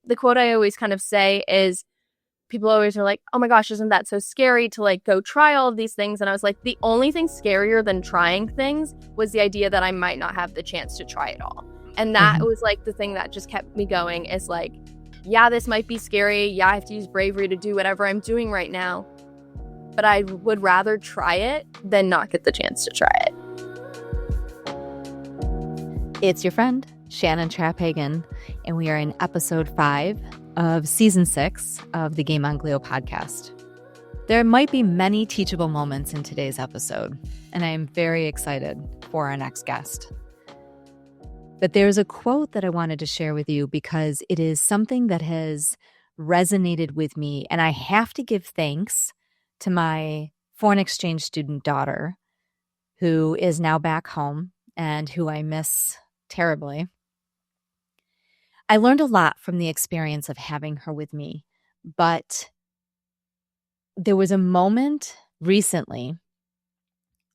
the quote I always kind of say is, people always are like, oh my gosh, isn't that so scary to like go try all of these things? And I was like, the only thing scarier than trying things was the idea that I might not have the chance to try it all. And that was like the thing that just kept me going, is like, yeah, this might be scary. Yeah, I have to use bravery to do whatever I'm doing right now. But I would rather try it than not get the chance to try it. It's your friend, Shannon Trapphagen, and we are in episode 5 of season 6 of the Game On Glio podcast. There might be many teachable moments in today's episode, and I am very excited for our next guest. But there's a quote that I wanted to share with you because it is something that has resonated with me, and I have to give thanks to my foreign exchange student daughter, who is now back home and who I miss terribly. I learned a lot from the experience of having her with me, but there was a moment recently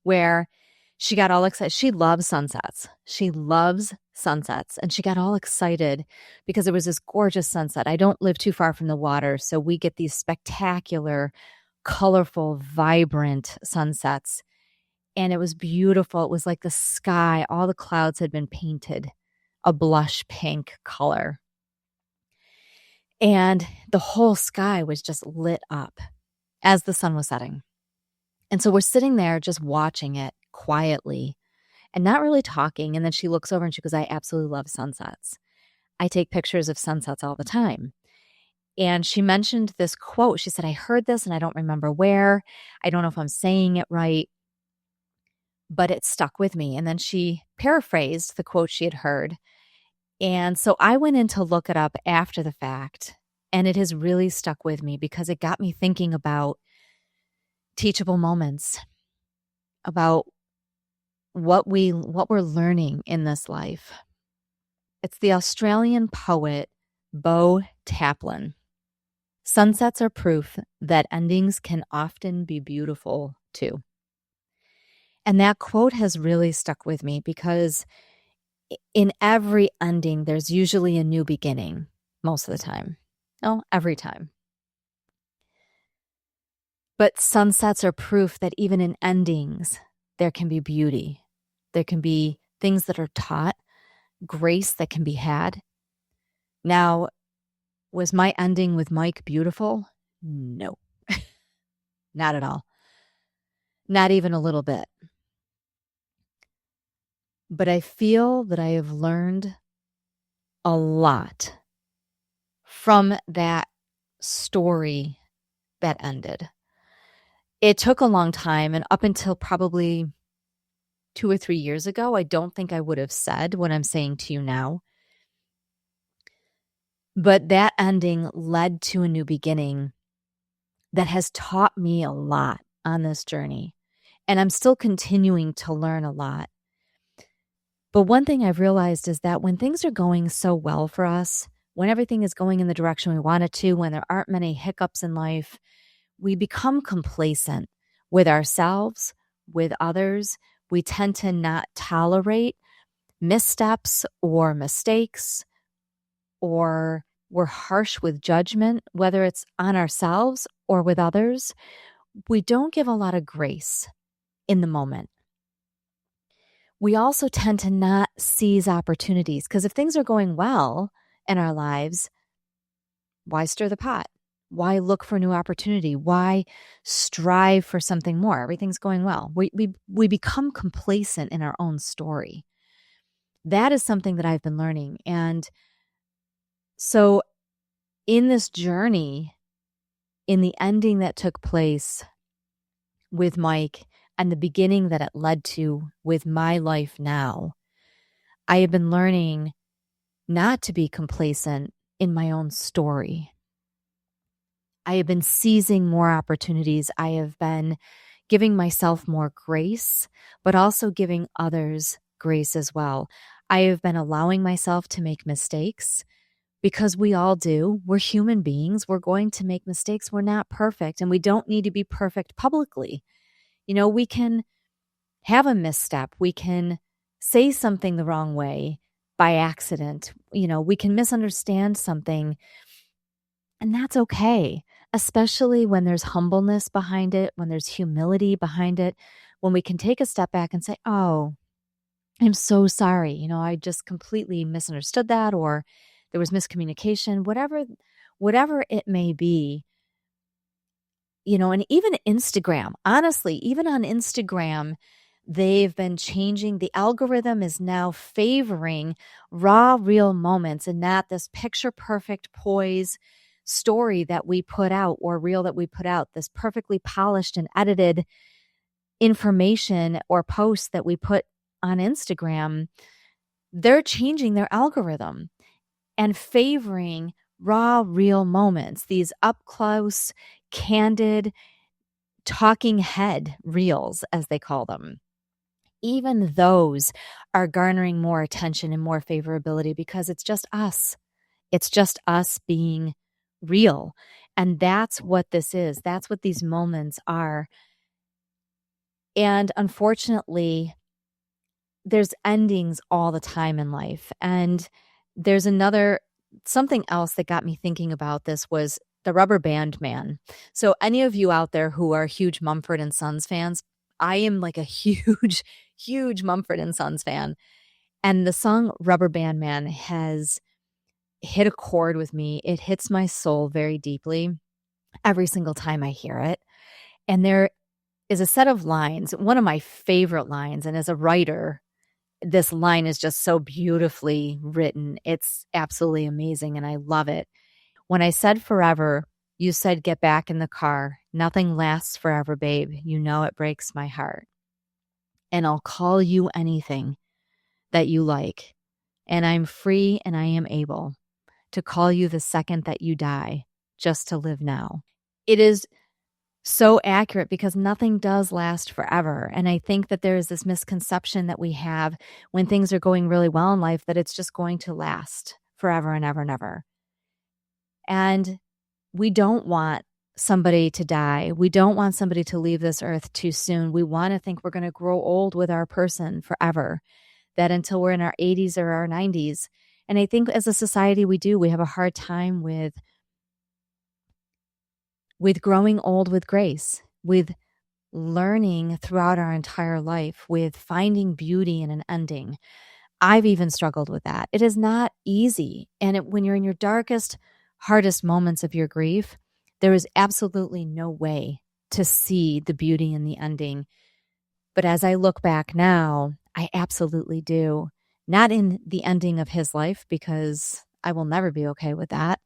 where she got all excited. She loves sunsets. She loves sunsets. And she got all excited because there was this gorgeous sunset. I don't live too far from the water, so we get these spectacular, colorful, vibrant sunsets. And it was beautiful. It was like the sky, all the clouds had been painted a blush pink color. And the whole sky was just lit up as the sun was setting. And so we're sitting there just watching it quietly and not really talking. And then she looks over and she goes, I absolutely love sunsets. I take pictures of sunsets all the time. And she mentioned this quote. She said, I heard this and I don't remember where. I don't know if I'm saying it right, but it stuck with me. And then she paraphrased the quote she had heard. And so I went in to look it up after the fact, and it has really stuck with me because it got me thinking about teachable moments, about what we're learning in this life. It's the Australian poet Bo Taplin. Sunsets are proof that endings can often be beautiful too. And that quote has really stuck with me because in every ending, there's usually a new beginning most of the time. Oh, every time. But sunsets are proof that even in endings, there can be beauty. There can be things that are taught, grace that can be had. Now, was my ending with Mike beautiful? No, not at all. Not even a little bit. But I feel that I have learned a lot from that story that ended. It took a long time, and up until probably 2 or 3 years ago, I don't think I would have said what I'm saying to you now. But that ending led to a new beginning that has taught me a lot on this journey. And I'm still continuing to learn a lot. But one thing I've realized is that when things are going so well for us, when everything is going in the direction we want it to, when there aren't many hiccups in life, we become complacent with ourselves, with others. We tend to not tolerate missteps or mistakes, or we're harsh with judgment, whether it's on ourselves or with others. We don't give a lot of grace in the moment. We also tend to not seize opportunities because if things are going well in our lives, why stir the pot? Why look for new opportunity? Why strive for something more? Everything's going well. We become complacent in our own story. That is something that I've been learning. And so in this journey, in the ending that took place with Mike and the beginning that it led to with my life now, I have been learning not to be complacent in my own story. I have been seizing more opportunities. I have been giving myself more grace, but also giving others grace as well. I have been allowing myself to make mistakes because we all do. We're human beings. We're going to make mistakes. We're not perfect, and we don't need to be perfect publicly. We can have a misstep. We can say something the wrong way, by accident. We can misunderstand something, and that's okay, especially when there's humbleness behind it, when there's humility behind it, when we can take a step back and say, oh, I'm so sorry. I just completely misunderstood that, or there was miscommunication, whatever it may be. And even Instagram, honestly, even on Instagram, they've been changing. The algorithm is now favoring raw, real moments, and not this picture perfect poise story that we put out, or reel that we put out, this perfectly polished and edited information or posts that we put on Instagram. They're changing their algorithm and favoring raw, real moments, these up close, candid, talking head reels, as they call them. Even those are garnering more attention and more favorability because it's just us. It's just us being real. And that's what this is. That's what these moments are. And unfortunately, there's endings all the time in life. And there's something else that got me thinking about this was the Rubber Band Man. So any of you out there who are huge Mumford and Sons fans, I am like a huge, huge Mumford and Sons fan. And the song Rubber Band Man has hit a chord with me. It hits my soul very deeply every single time I hear it. And there is a set of lines, one of my favorite lines. And as a writer, this line is just so beautifully written. It's absolutely amazing, and I love it. When I said forever, you said get back in the car. Nothing lasts forever, babe. You know it breaks my heart. And I'll call you anything that you like. And I'm free and I am able to call you the second that you die, just to live now. It is so accurate because nothing does last forever. And I think that there is this misconception that we have when things are going really well in life that it's just going to last forever and ever and ever. And we don't want somebody to die. We don't want somebody to leave this earth too soon. We want to think we're going to grow old with our person forever, that until we're in our 80s or our 90s. And I think as a society, we have a hard time with growing old with grace, with learning throughout our entire life, with finding beauty in an ending. I've even struggled with that. It is not easy. And when you're in your darkest, hardest moments of your grief, there is absolutely no way to see the beauty in the ending. But as I look back now, I absolutely do. Not in the ending of his life, because I will never be okay with that,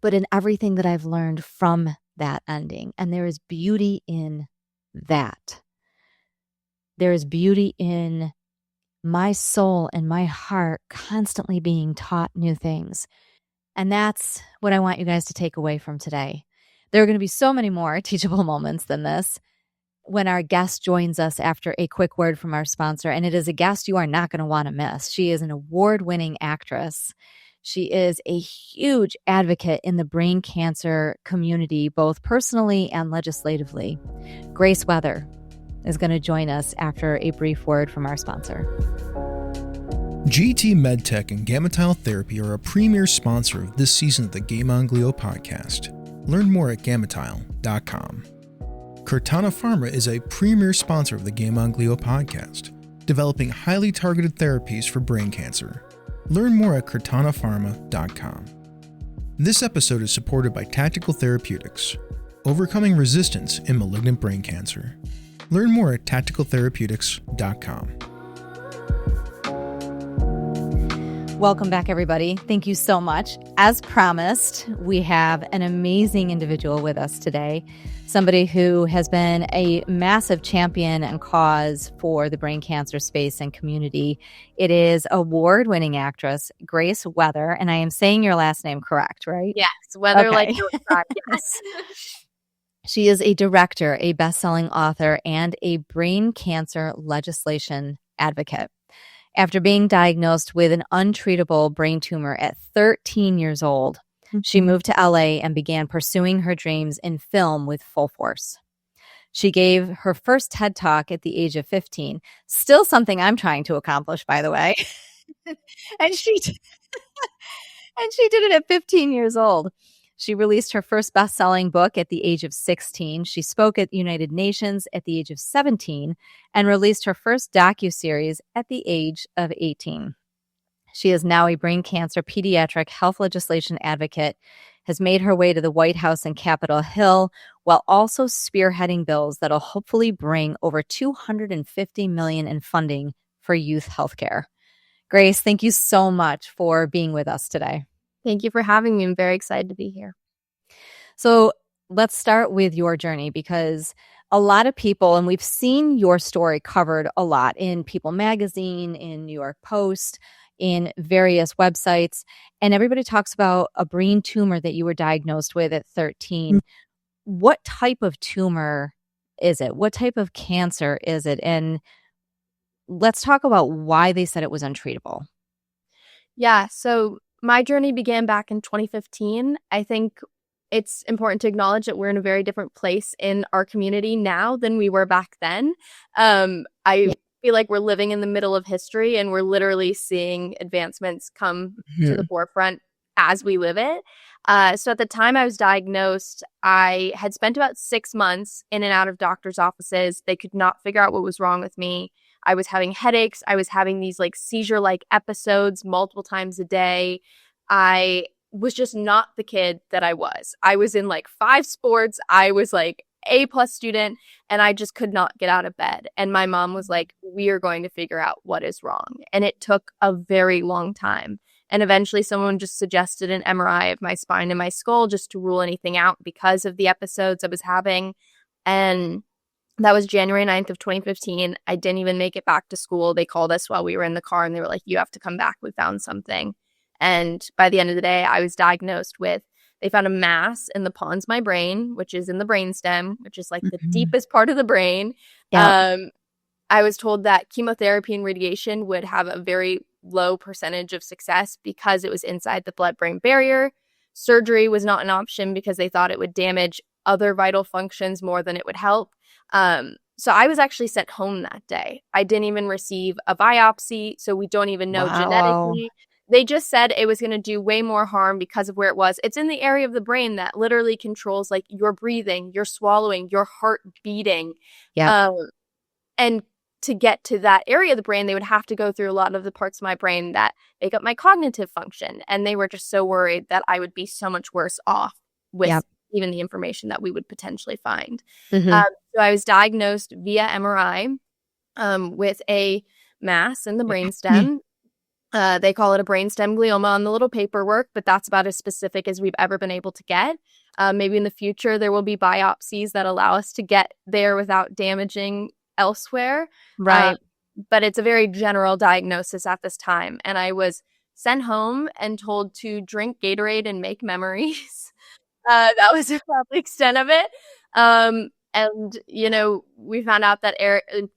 but in everything that I've learned from that ending. And there is beauty in that. There is beauty in my soul and my heart constantly being taught new things. And that's what I want you guys to take away from today. There are going to be so many more teachable moments than this when our guest joins us after a quick word from our sponsor. And it is a guest you are not going to want to miss. She is an award-winning actress. She is a huge advocate in the brain cancer community, both personally and legislatively. Grace Wethor is going to join us after a brief word from our sponsor. GT MedTech and Gametile Therapy are a premier sponsor of this season of the Game On Glio podcast. Learn more at gametile.com. Cortana Pharma is a premier sponsor of the Game On Glio podcast, developing highly targeted therapies for brain cancer. Learn more at cortanapharma.com. This episode is supported by Tactical Therapeutics, overcoming resistance in malignant brain cancer. Learn more at tacticaltherapeutics.com. Welcome back, everybody. Thank you so much. As promised, we have an amazing individual with us today, somebody who has been a massive champion and cause for the brain cancer space and community. It is award-winning actress Grace Wethor, and I am saying your last name correct, right? Yes, Wethor, Okay. like your God, yes. She is a director, a best-selling author, and a brain cancer legislation advocate. After being diagnosed with an untreatable brain tumor at 13 years old, she moved to LA and began pursuing her dreams in film with full force. She gave her first TED Talk at the age of 15. Still something I'm trying to accomplish, by the way. and she and she did it at 15 years old. She released her first best-selling book at the age of 16. She spoke at United Nations at the age of 17 and released her first docuseries at the age of 18. She is now a brain cancer pediatric health legislation advocate, has made her way to the White House and Capitol Hill, while also spearheading bills that will hopefully bring over $250 million in funding for youth healthcare. Grace, thank you so much for being with us today. Thank you for having me. I'm very excited to be here. So let's start with your journey, because a lot of people, and we've seen your story covered a lot in People Magazine, in New York Post, in various websites, and everybody talks about a brain tumor that you were diagnosed with at 13. What type of tumor is it? What type of cancer is it? And let's talk about why they said it was untreatable. Yeah, so my journey began back in 2015. I think it's important to acknowledge that we're in a very different place in our community now than we were back then. I feel like we're living in the middle of history, and we're literally seeing advancements come to the forefront as we live it. So at the time I was diagnosed, I had spent about 6 months in and out of doctors' offices. They could not figure out what was wrong with me. I was having headaches. I was having these like seizure-like episodes multiple times a day. I was just not the kid that I was. I was in like 5 sports. I was like A+ student, and I just could not get out of bed. And my mom was like, we are going to figure out what is wrong. And it took a very long time. And eventually someone just suggested an MRI of my spine and my skull just to rule anything out because of the episodes I was having. And that was January 9th of 2015. I didn't even make it back to school. They called us while we were in the car, and they were like, you have to come back. We found something. And by the end of the day, I was diagnosed with, they found a mass in the pons my brain, which is in the brainstem, which is like the deepest part of the brain. Yep. I was told that chemotherapy and radiation would have a very low percentage of success because it was inside the blood-brain barrier. Surgery was not an option because they thought it would damage other vital functions more than it would help. So I was actually sent home that day. I didn't even receive a biopsy, so we don't even know genetically. They just said it was going to do way more harm because of where it was. It's in the area of the brain that literally controls like your breathing, your swallowing, your heart beating. Yeah. And to get to that area of the brain, they would have to go through a lot of the parts of my brain that make up my cognitive function. And they were just so worried that I would be so much worse off with even the information that we would potentially find. So I was diagnosed via MRI with a mass in the brainstem. They call it a brainstem glioma on the little paperwork, but that's about as specific as we've ever been able to get. Maybe in the future, there will be biopsies that allow us to get there without damaging elsewhere. Right. But it's a very general diagnosis at this time. And I was sent home and told to drink Gatorade and make memories. That was about the extent of it. And, you know, we found out that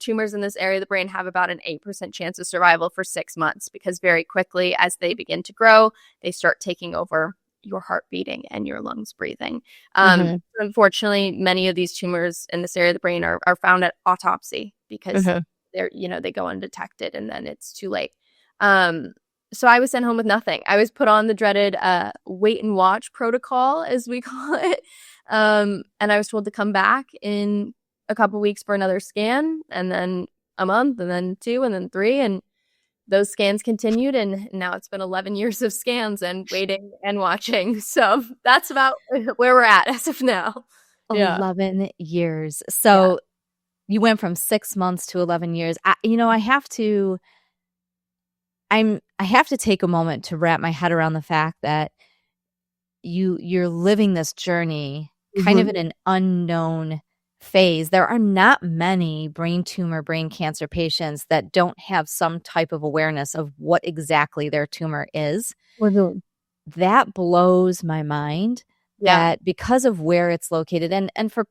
tumors in this area of the brain have about an 8% chance of survival for 6 months, because very quickly as they begin to grow, they start taking over your heart beating and your lungs breathing. Unfortunately, many of these tumors in this area of the brain are found at autopsy because they're, you know, they go undetected and then it's too late. So I was sent home with nothing. I was put on the dreaded wait and watch protocol, as we call it. And I was told to come back in a couple weeks for another scan, and then a month, and then 2, and then 3. And those scans continued. And now it's been 11 years of scans and waiting and watching. So that's about where we're at as of now. 11 years. So you went from 6 months to 11 years. I have to take a moment to wrap my head around the fact that you're living this journey kind of in an unknown phase. There are not many brain tumor, brain cancer patients that don't have some type of awareness of what exactly their tumor is. That blows my mind that because of where it's located, and for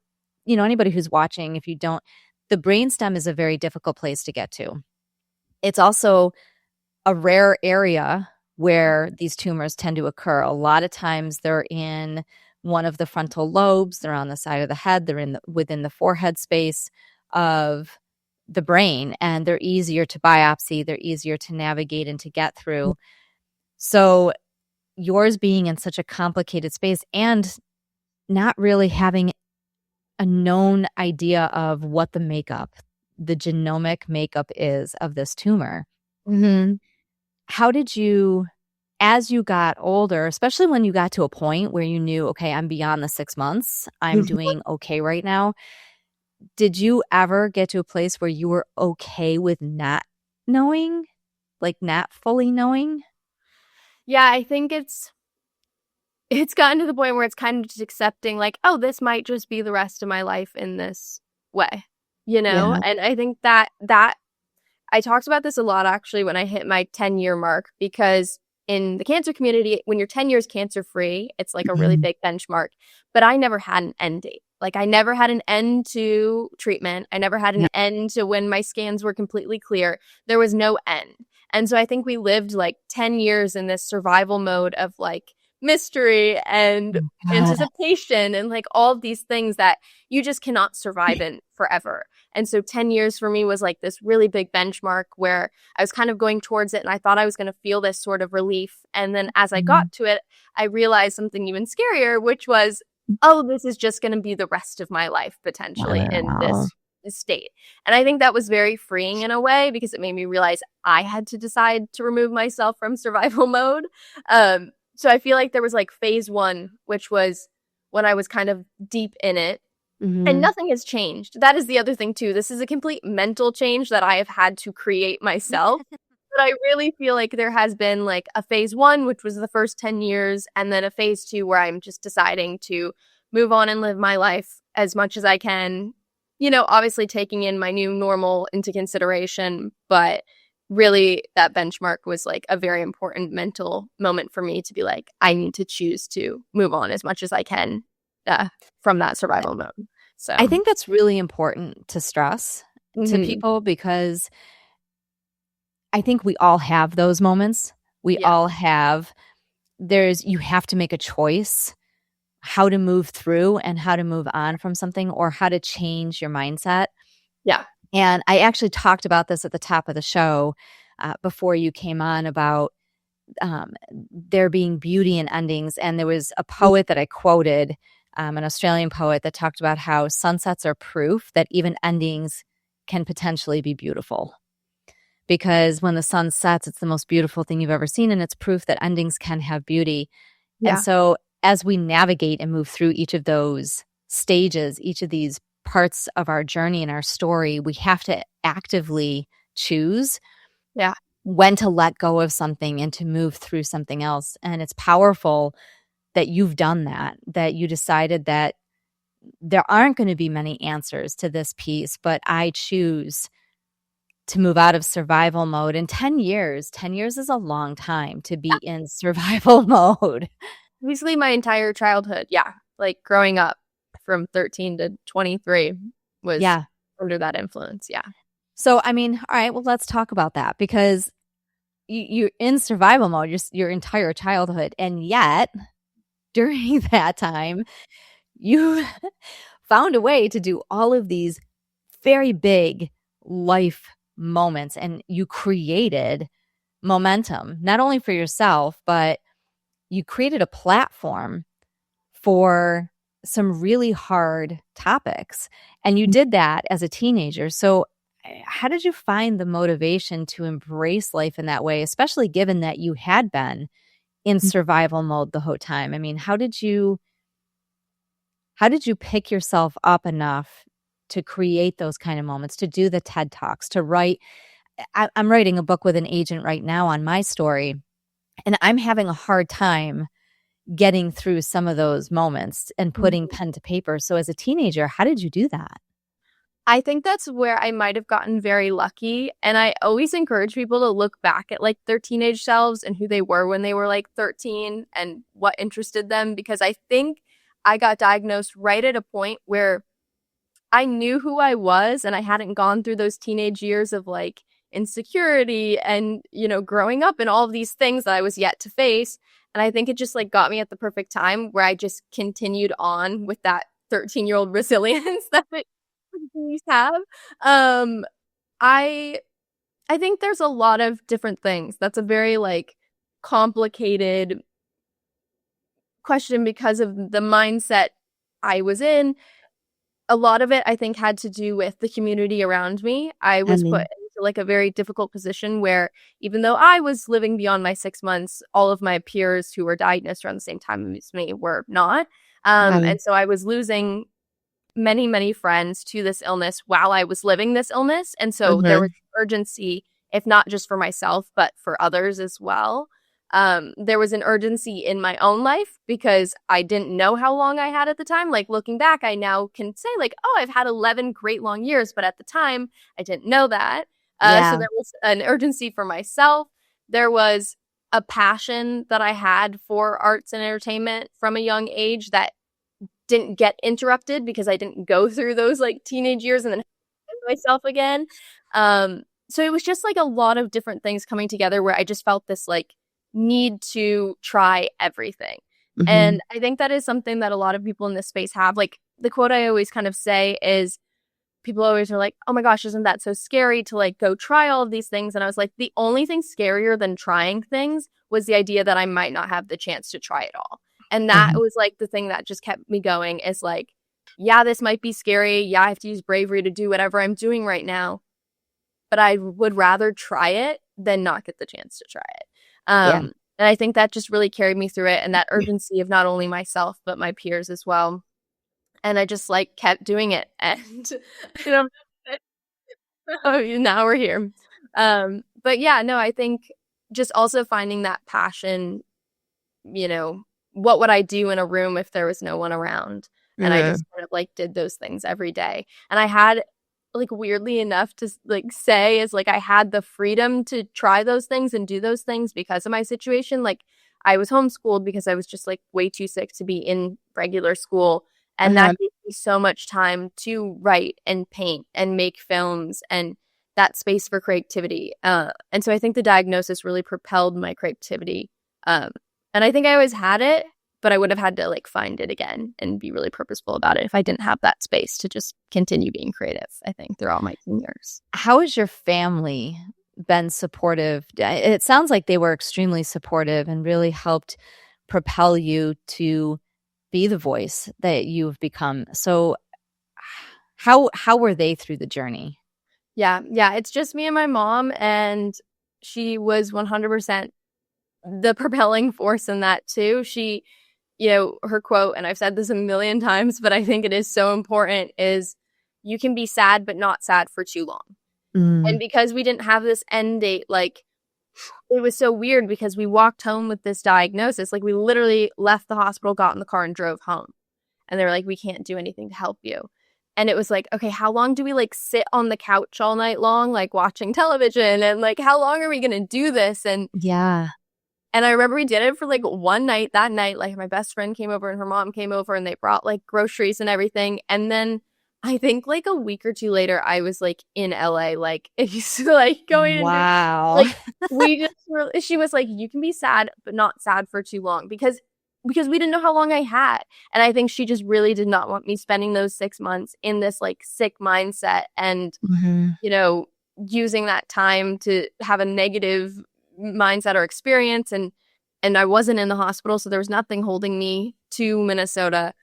anybody who's watching, if you don't, the brainstem is a very difficult place to get to. It's also a rare area where these tumors tend to occur. A lot of times they're in one of the frontal lobes. They're on the side of the head. They're within the forehead space of the brain, and they're easier to biopsy. They're easier to navigate and to get through. So yours being in such a complicated space and not really having a known idea of what the genomic makeup is of this tumor. Mm-hmm. How did you, as you got older, especially when you got to a point where you knew, okay, I'm beyond the 6 months, I'm doing okay right now. Did you ever get to a place where you were okay with not knowing, like not fully knowing? Yeah, I think it's gotten to the point where it's kind of just accepting, like, oh, this might just be the rest of my life in this way, you know? Yeah. And I think that I talked about this a lot, actually, when I hit my 10-year mark, because in the cancer community, when you're 10 years cancer-free, it's like a really big benchmark. But I never had an end date. Like, I never had an end to treatment. I never had an end to when my scans were completely clear. There was no end. And so I think we lived like 10 years in this survival mode of like mystery and anticipation and like all of these things that you just cannot survive in forever. And so 10 years for me was like this really big benchmark where I was kind of going towards it, and I thought I was going to feel this sort of relief. And then as I got to it, I realized something even scarier, which was, oh, this is just going to be the rest of my life potentially in this state. And I think that was very freeing in a way, because it made me realize I had to decide to remove myself from survival mode. So I feel like there was like phase 1, which was when I was kind of deep in it. And nothing has changed. That is the other thing too. This is a complete mental change that I have had to create myself. But I really feel like there has been like a phase 1, which was the first 10 years, and then a phase 2 where I'm just deciding to move on and live my life as much as I can. You know, obviously taking in my new normal into consideration, but really that benchmark was like a very important mental moment for me to be like, I need to choose to move on as much as I can from that survival mode. So I think that's really important to stress to people, because I think we all have those moments. We all have, you have to make a choice how to move through and how to move on from something, or how to change your mindset. Yeah. And I actually talked about this at the top of the show before you came on, about there being beauty in endings. And there was a poet that I quoted, an Australian poet, that talked about how sunsets are proof that even endings can potentially be beautiful. Because when the sun sets, it's the most beautiful thing you've ever seen, and it's proof that endings can have beauty. Yeah. And so as we navigate and move through each of those stages, each of these parts of our journey and our story, we have to actively choose when to let go of something and to move through something else. And it's powerful that you've done that you decided that there aren't going to be many answers to this piece, but I choose to move out of survival mode. In 10 years is a long time to be in survival mode. Basically my entire childhood. Yeah. Like growing up from 13 to 23 was under that influence. Yeah. So, I mean, all right, well, let's talk about that, because you're in survival mode your entire childhood. And yet during that time, you found a way to do all of these very big life moments, and you created momentum, not only for yourself, but you created a platform for some really hard topics. And you did that as a teenager. So how did you find the motivation to embrace life in that way, especially given that you had been in survival mode the whole time? I mean, how did you pick yourself up enough to create those kind of moments, to do the TED Talks, to write? I'm writing a book with an agent right now on my story, and I'm having a hard time getting through some of those moments and putting pen to paper. So as a teenager, how did you do that? I think that's where I might have gotten very lucky. And I always encourage people to look back at like their teenage selves and who they were when they were like 13 and what interested them, because I think I got diagnosed right at a point where I knew who I was, and I hadn't gone through those teenage years of like insecurity and, you know, growing up and all of these things that I was yet to face. And I think it just like got me at the perfect time where I just continued on with that 13-year-old resilience that we have. I I think there's a lot of different things. That's a very like complicated question because of the mindset I was in. A lot of it, I think, had to do with the community around me. I was put into like a very difficult position where even though I was living beyond my 6 months, all of my peers who were diagnosed around the same time as me were not. And so I was losing many, many friends to this illness while I was living this illness. And so there was urgency, if not just for myself, but for others as well. There was an urgency in my own life because I didn't know how long I had at the time. Like looking back, I now can say like, oh, I've had 11 great long years. But at the time, I didn't know that. So there was an urgency for myself. There was a passion that I had for arts and entertainment from a young age that didn't get interrupted because I didn't go through those like teenage years and then myself again. So it was just like a lot of different things coming together where I just felt this like need to try everything. And I think that is something that a lot of people in this space have. Like the quote I always kind of say is people always are like, oh my gosh, isn't that so scary to like go try all of these things? And I was like, the only thing scarier than trying things was the idea that I might not have the chance to try it all. And that was like the thing that just kept me going is like, yeah, this might be scary. Yeah, I have to use bravery to do whatever I'm doing right now. But I would rather try it than not get the chance to try it. And I think that just really carried me through it. And that urgency of not only myself, but my peers as well. And I just like kept doing it. And, you know, now we're here. But yeah, no, I think just also finding that passion, you know, what would I do in a room if there was no one around? And I just kind of like did those things every day. And I had like weirdly enough to like say is like I had the freedom to try those things and do those things because of my situation. Like I was homeschooled because I was just like way too sick to be in regular school. And that gave me so much time to write and paint and make films and that space for creativity. And so I think the diagnosis really propelled my creativity. And I think I always had it, but I would have had to like find it again and be really purposeful about it if I didn't have that space to just continue being creative, I think, through all my teen years. How has your family been supportive? It sounds like they were extremely supportive and really helped propel you to be the voice that you've become. So how were they through the journey? Yeah, it's just me and my mom, and she was 100% the propelling force in that too. She, you know, her quote, and I've said this a million times, but I think it is so important, is you can be sad, but not sad for too long. And because we didn't have this end date, like it was so weird because we walked home with this diagnosis. Like we literally left the hospital, got in the car and drove home. And they were like, we can't do anything to help you. And it was like, okay, how long do we like sit on the couch all night long, like watching television? And like, how long are we going to do this? And and I remember we did it for like one night. That night, like my best friend came over and her mom came over and they brought like groceries and everything. And then I think like a week or two later, I was like in LA, like like going. Wow. Like we just were, she was like, you can be sad, but not sad for too long because we didn't know how long I had. And I think she just really did not want me spending those 6 months in this like sick mindset and, you know, using that time to have a negative mindset or experience. And I wasn't in the hospital, so there was nothing holding me to Minnesota.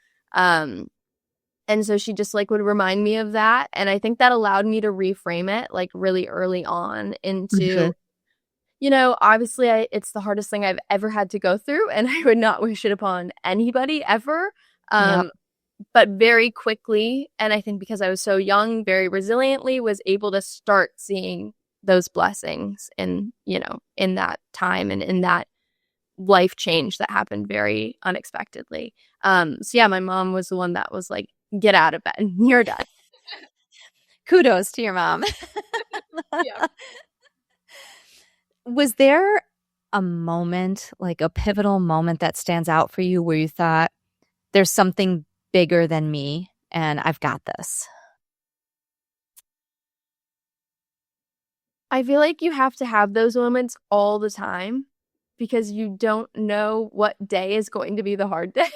And so she just like would remind me of that. And I think that allowed me to reframe it like really early on into, you know, obviously it's the hardest thing I've ever had to go through. And I would not wish it upon anybody ever. But very quickly, and I think because I was so young, very resiliently was able to start seeing those blessings in, you know, in that time and in that life change that happened very unexpectedly. So yeah, my mom was the one that was like, get out of bed. You're done. Kudos to your mom. Was there a moment, like a pivotal moment that stands out for you where you thought there's something bigger than me and I've got this? I feel like you have to have those moments all the time. because you don't know what day is going to be the hard day.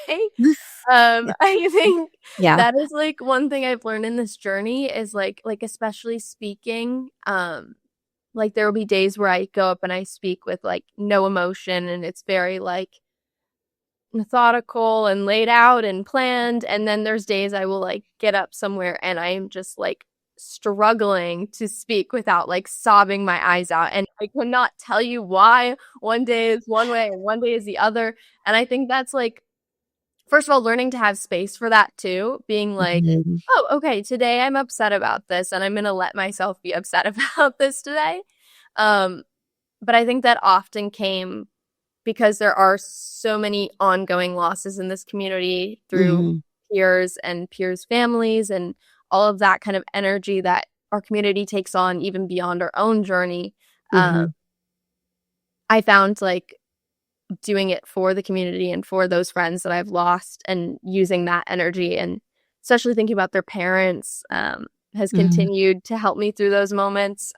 I think that is like one thing I've learned in this journey is like especially speaking, like there will be days where I go up and I speak with like no emotion, and it's very like methodical and laid out and planned. And then there's days I will like get up somewhere and I am just like struggling to speak without like sobbing my eyes out. And I could not tell you why one day is one way and one day is the other. And I think that's like, first of all, learning to have space for that too, being like, oh, okay, today I'm upset about this and I'm going to let myself be upset about this today. But I think that often came because there are so many ongoing losses in this community through peers and peers' families and all of that kind of energy that our community takes on even beyond our own journey. I found like doing it for the community and for those friends that I've lost and using that energy, and especially thinking about their parents, has continued to help me through those moments.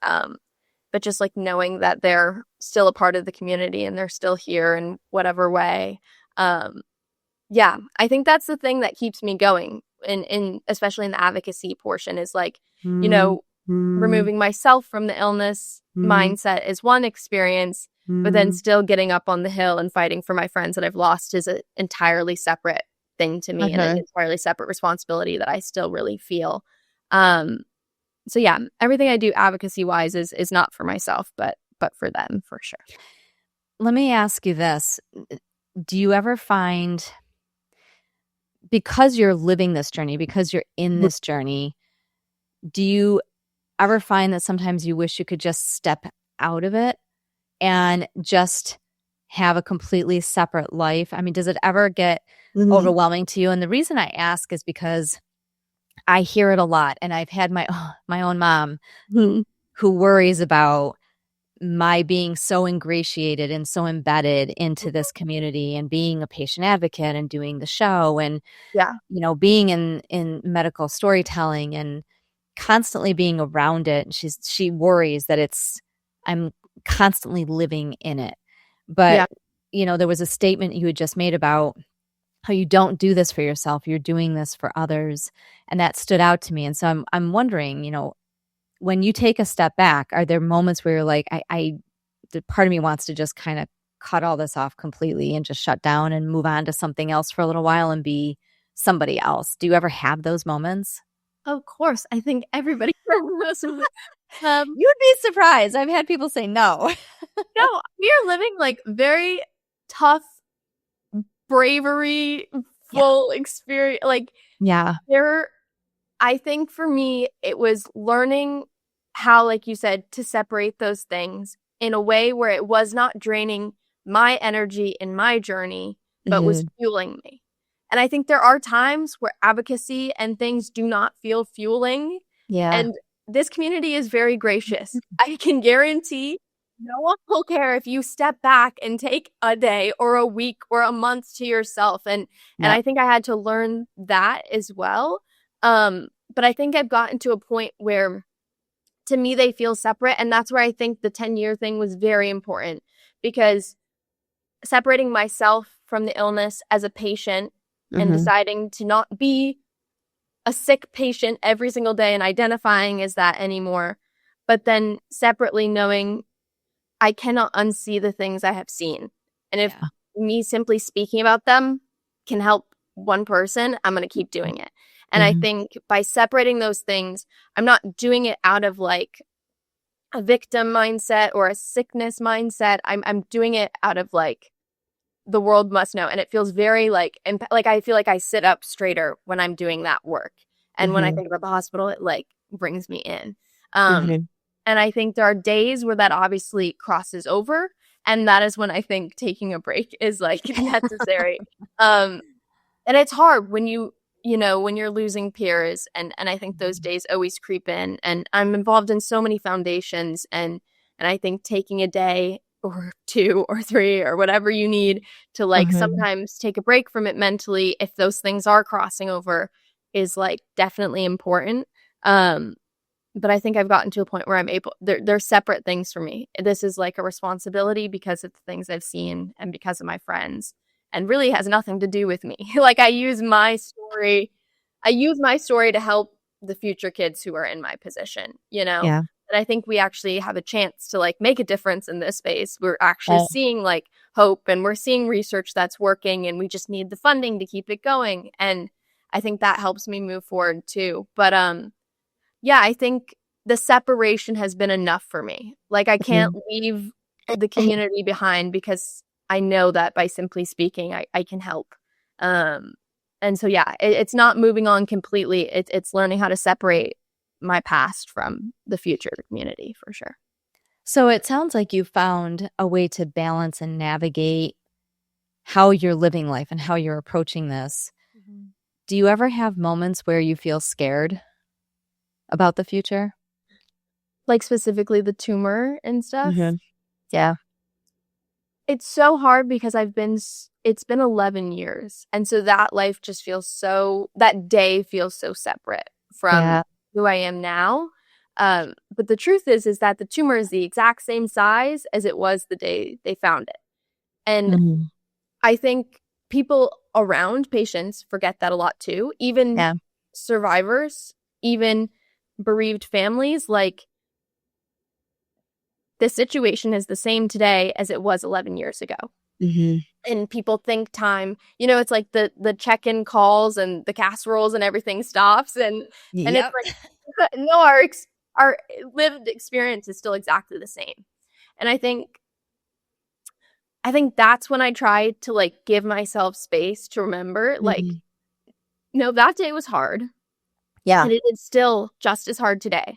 But just like knowing that they're still a part of the community and they're still here in whatever way. Yeah, I think that's the thing that keeps me going in especially in the advocacy portion is like, you know, removing myself from the illness mindset is one experience, but then still getting up on the hill and fighting for my friends that I've lost is an entirely separate thing to me and an entirely separate responsibility that I still really feel. So yeah, everything I do advocacy wise is not for myself, but for them for sure. Let me ask you this. Do you ever find, because you're living this journey, because you're in this journey, do you ever find that sometimes you wish you could just step out of it and just have a completely separate life? I mean, does it ever get overwhelming to you? And the reason I ask is because I hear it a lot, and I've had my own mom who worries about my being so ingratiated and so embedded into this community and being a patient advocate and doing the show and you know, being in medical storytelling and constantly being around it. And she worries that I'm constantly living in it. But you know, there was a statement you had just made about how you don't do this for yourself, you're doing this for others. And that stood out to me. And so I'm wondering, you know, when you take a step back, are there moments where you're like, the part of me wants to just kind of cut all this off completely and just shut down and move on to something else for a little while and be somebody else? Do you ever have those moments? Of course. I think everybody has those. You'd be surprised. I've had people say no. No, we are living like very tough, bravery, full experience. Like, I think for me, it was learning how, like you said, to separate those things in a way where it was not draining my energy in my journey, but was fueling me. And I think there are times where advocacy and things do not feel fueling. And this community is very gracious. I can guarantee no one will care if you step back and take a day or a week or a month to yourself. And I think I had to learn that as well. But I think I've gotten to a point where, to me, they feel separate. And that's where I think the 10-year thing was very important, because separating myself from the illness as a patient and deciding to not be a sick patient every single day and identifying as that anymore, but then separately knowing I cannot unsee the things I have seen. And if me simply speaking about them can help one person, I'm going to keep doing it. And I think by separating those things, I'm not doing it out of like a victim mindset or a sickness mindset. I'm doing it out of like, the world must know. And it feels very like I feel like I sit up straighter when I'm doing that work. And when I think about the hospital, it like brings me in. And I think there are days where that obviously crosses over. And that is when I think taking a break is like necessary. And it's hard when when you're losing peers. And I think those days always creep in. And I'm involved in so many foundations. And I think taking a day or 2 or 3 or whatever you need to like sometimes take a break from it mentally, if those things are crossing over, is like definitely important. But I think I've gotten to a point where I'm able, they're separate things for me. This is like a responsibility because of the things I've seen and because of my friends, and really has nothing to do with me. Like I use my story to help the future kids who are in my position, Yeah. And I think we actually have a chance to like make a difference in this space. We're actually seeing like hope, and we're seeing research that's working, and we just need the funding to keep it going. And I think that helps me move forward too. But yeah, I think the separation has been enough for me. Like I can't leave the community behind, because I know that by simply speaking, I can help. And so, yeah, it's not moving on completely. It's learning how to separate my past from the future of the community, for sure. So it sounds like you found a way to balance and navigate how you're living life and how you're approaching this. Mm-hmm. Do you ever have moments where you feel scared about the future? Like specifically the tumor and stuff? Mm-hmm. Yeah. It's so hard because it's been 11 years. And so that life just that day feels so separate from who I am now. But the truth is that the tumor is the exact same size as it was the day they found it. And I think people around patients forget that a lot too. Even survivors, even bereaved families, like the situation is the same today as it was 11 years ago. Mm-hmm. And people think time, it's like the check-in calls and the casseroles and everything stops. And it's like, no, our lived experience is still exactly the same. And I think that's when I try to like give myself space to remember, like, no, that day was hard. Yeah. And it is still just as hard today.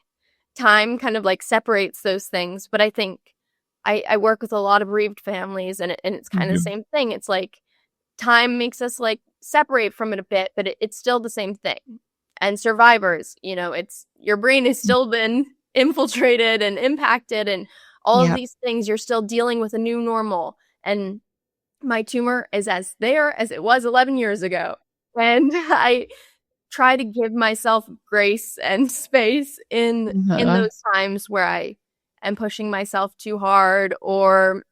Time kind of like separates those things. But I think I work with a lot of bereaved families, and it's kind of the same thing. It's like time makes us like separate from it a bit, but it's still the same thing. And survivors, it's your brain has still been infiltrated and impacted, and all of these things, you're still dealing with a new normal. And my tumor is as there as it was 11 years ago. And I try to give myself grace and space in those times where I am pushing myself too hard or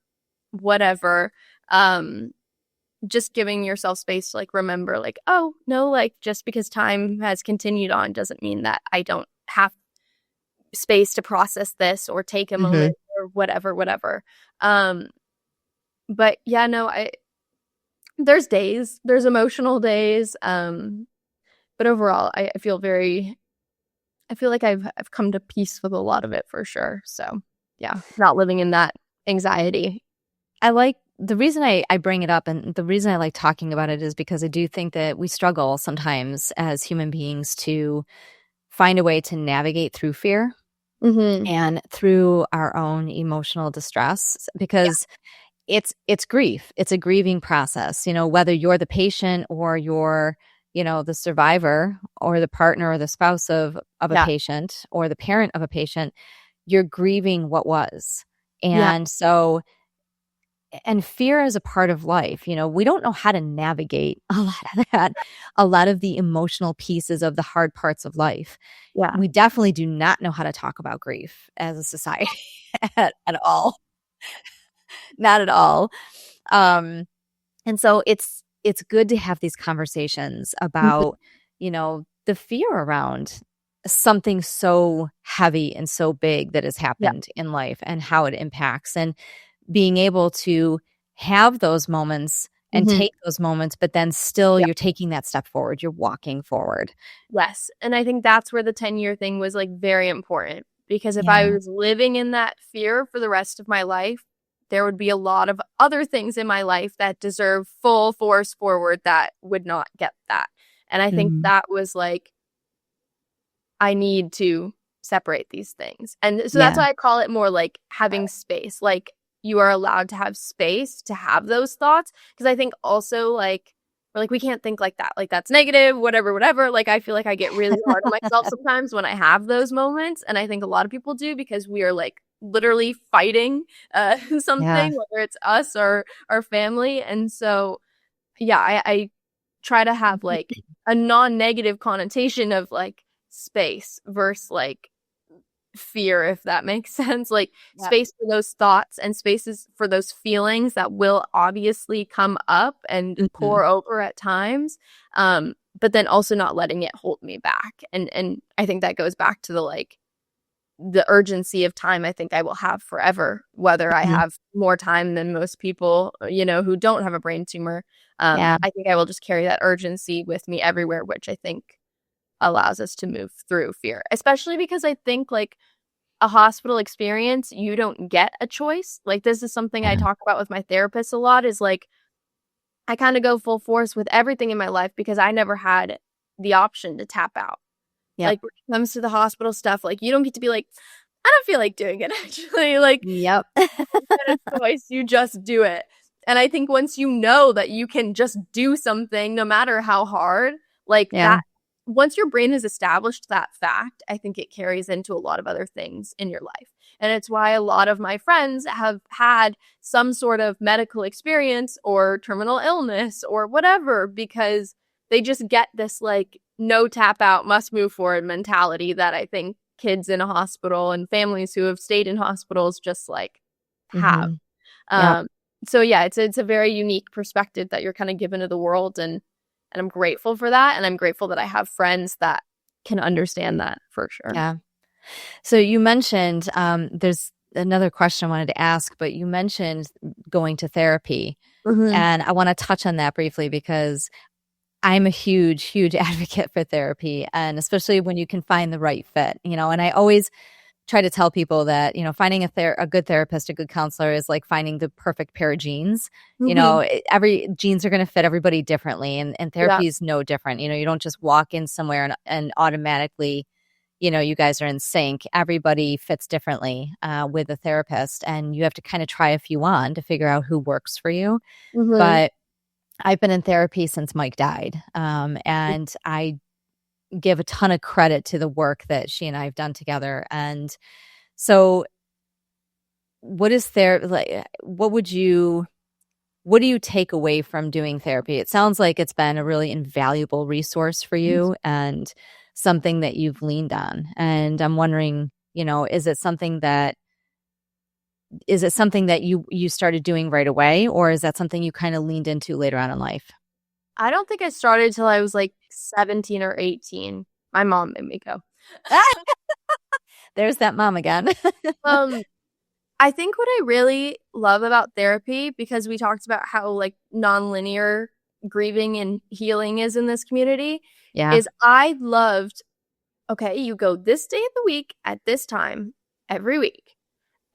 whatever. Just giving yourself space to like remember, like, oh no, like just because time has continued on doesn't mean that I don't have space to process this or take a moment or whatever. But yeah, no, there's emotional days. But overall, I feel like I've come to peace with a lot of it, for sure. So yeah, not living in that anxiety. I like the reason I bring it up, and the reason I like talking about it is because I do think that we struggle sometimes as human beings to find a way to navigate through fear and through our own emotional distress, because it's grief. It's a grieving process, whether you're the patient or you're the survivor or the partner or the spouse of a patient or the parent of a patient. You're grieving what was. And so, and fear is a part of life. We don't know how to navigate a lot of that, a lot of the emotional pieces of the hard parts of life. Yeah. We definitely do not know how to talk about grief as a society at all. Not at all. And so it's good to have these conversations about, the fear around something so heavy and so big that has happened in life and how it impacts, and being able to have those moments and take those moments, but then still you're taking that step forward. You're walking forward. Yes. And I think that's where the 10-year thing was like very important, because if I was living in that fear for the rest of my life, there would be a lot of other things in my life that deserve full force forward that would not get that. And I think that was like, I need to separate these things. And so that's why I call it more like having space. Like you are allowed to have space to have those thoughts. Because I think also like, we're like, we can't think like that. Like that's negative, whatever. Like I feel like I get really hard on myself sometimes when I have those moments. And I think a lot of people do, because we are like literally fighting something, whether it's us or our family. And so, I try to have like a non-negative connotation of like space versus like fear, if that makes sense. Like Yep. space for those thoughts and spaces for those feelings that will obviously come up and pour over at times. But then also not letting it hold me back. And I think that goes back to the urgency of time I think I will have forever, whether I have more time than most people, who don't have a brain tumor. Yeah. I think I will just carry that urgency with me everywhere, which I think allows us to move through fear, especially because I think like a hospital experience, you don't get a choice. Like this is something I talk about with my therapist a lot, is like I kind of go full force with everything in my life because I never had the option to tap out. Yep. Like when it comes to the hospital stuff, like you don't get to be like, I don't feel like doing it actually. Like Yep. you get a choice, you just do it. And I think once you know that you can just do something no matter how hard, like that, once your brain has established that fact, I think it carries into a lot of other things in your life. And it's why a lot of my friends have had some sort of medical experience or terminal illness or whatever, because they just get this like no tap out, must move forward mentality that I think kids in a hospital and families who have stayed in hospitals just like have. So yeah, it's a very unique perspective that you're kind of given to the world, and I'm grateful for that, and I'm grateful that I have friends that can understand that for sure. Yeah. So you mentioned there's another question I wanted to ask, but you mentioned going to therapy, and I want to touch on that briefly because I'm a huge, huge advocate for therapy, and especially when you can find the right fit, and I always try to tell people that, finding a good therapist, a good counselor is like finding the perfect pair of jeans. Every jeans are going to fit everybody differently, and therapy is no different. You don't just walk in somewhere and automatically, you guys are in sync. Everybody fits differently with a therapist, and you have to kind of try a few on to figure out who works for you. But I've been in therapy since Mike died, and I give a ton of credit to the work that she and I have done together. And so what do you take away from doing therapy? It sounds like it's been a really invaluable resource for you and something that you've leaned on. And I'm wondering, is it something that you started doing right away, or is that something you kind of leaned into later on in life? I don't think I started till I was like 17 or 18. My mom made me go. There's that mom again. I think what I really love about therapy, because we talked about how like nonlinear grieving and healing is in this community, is I loved, okay, you go this day of the week at this time every week.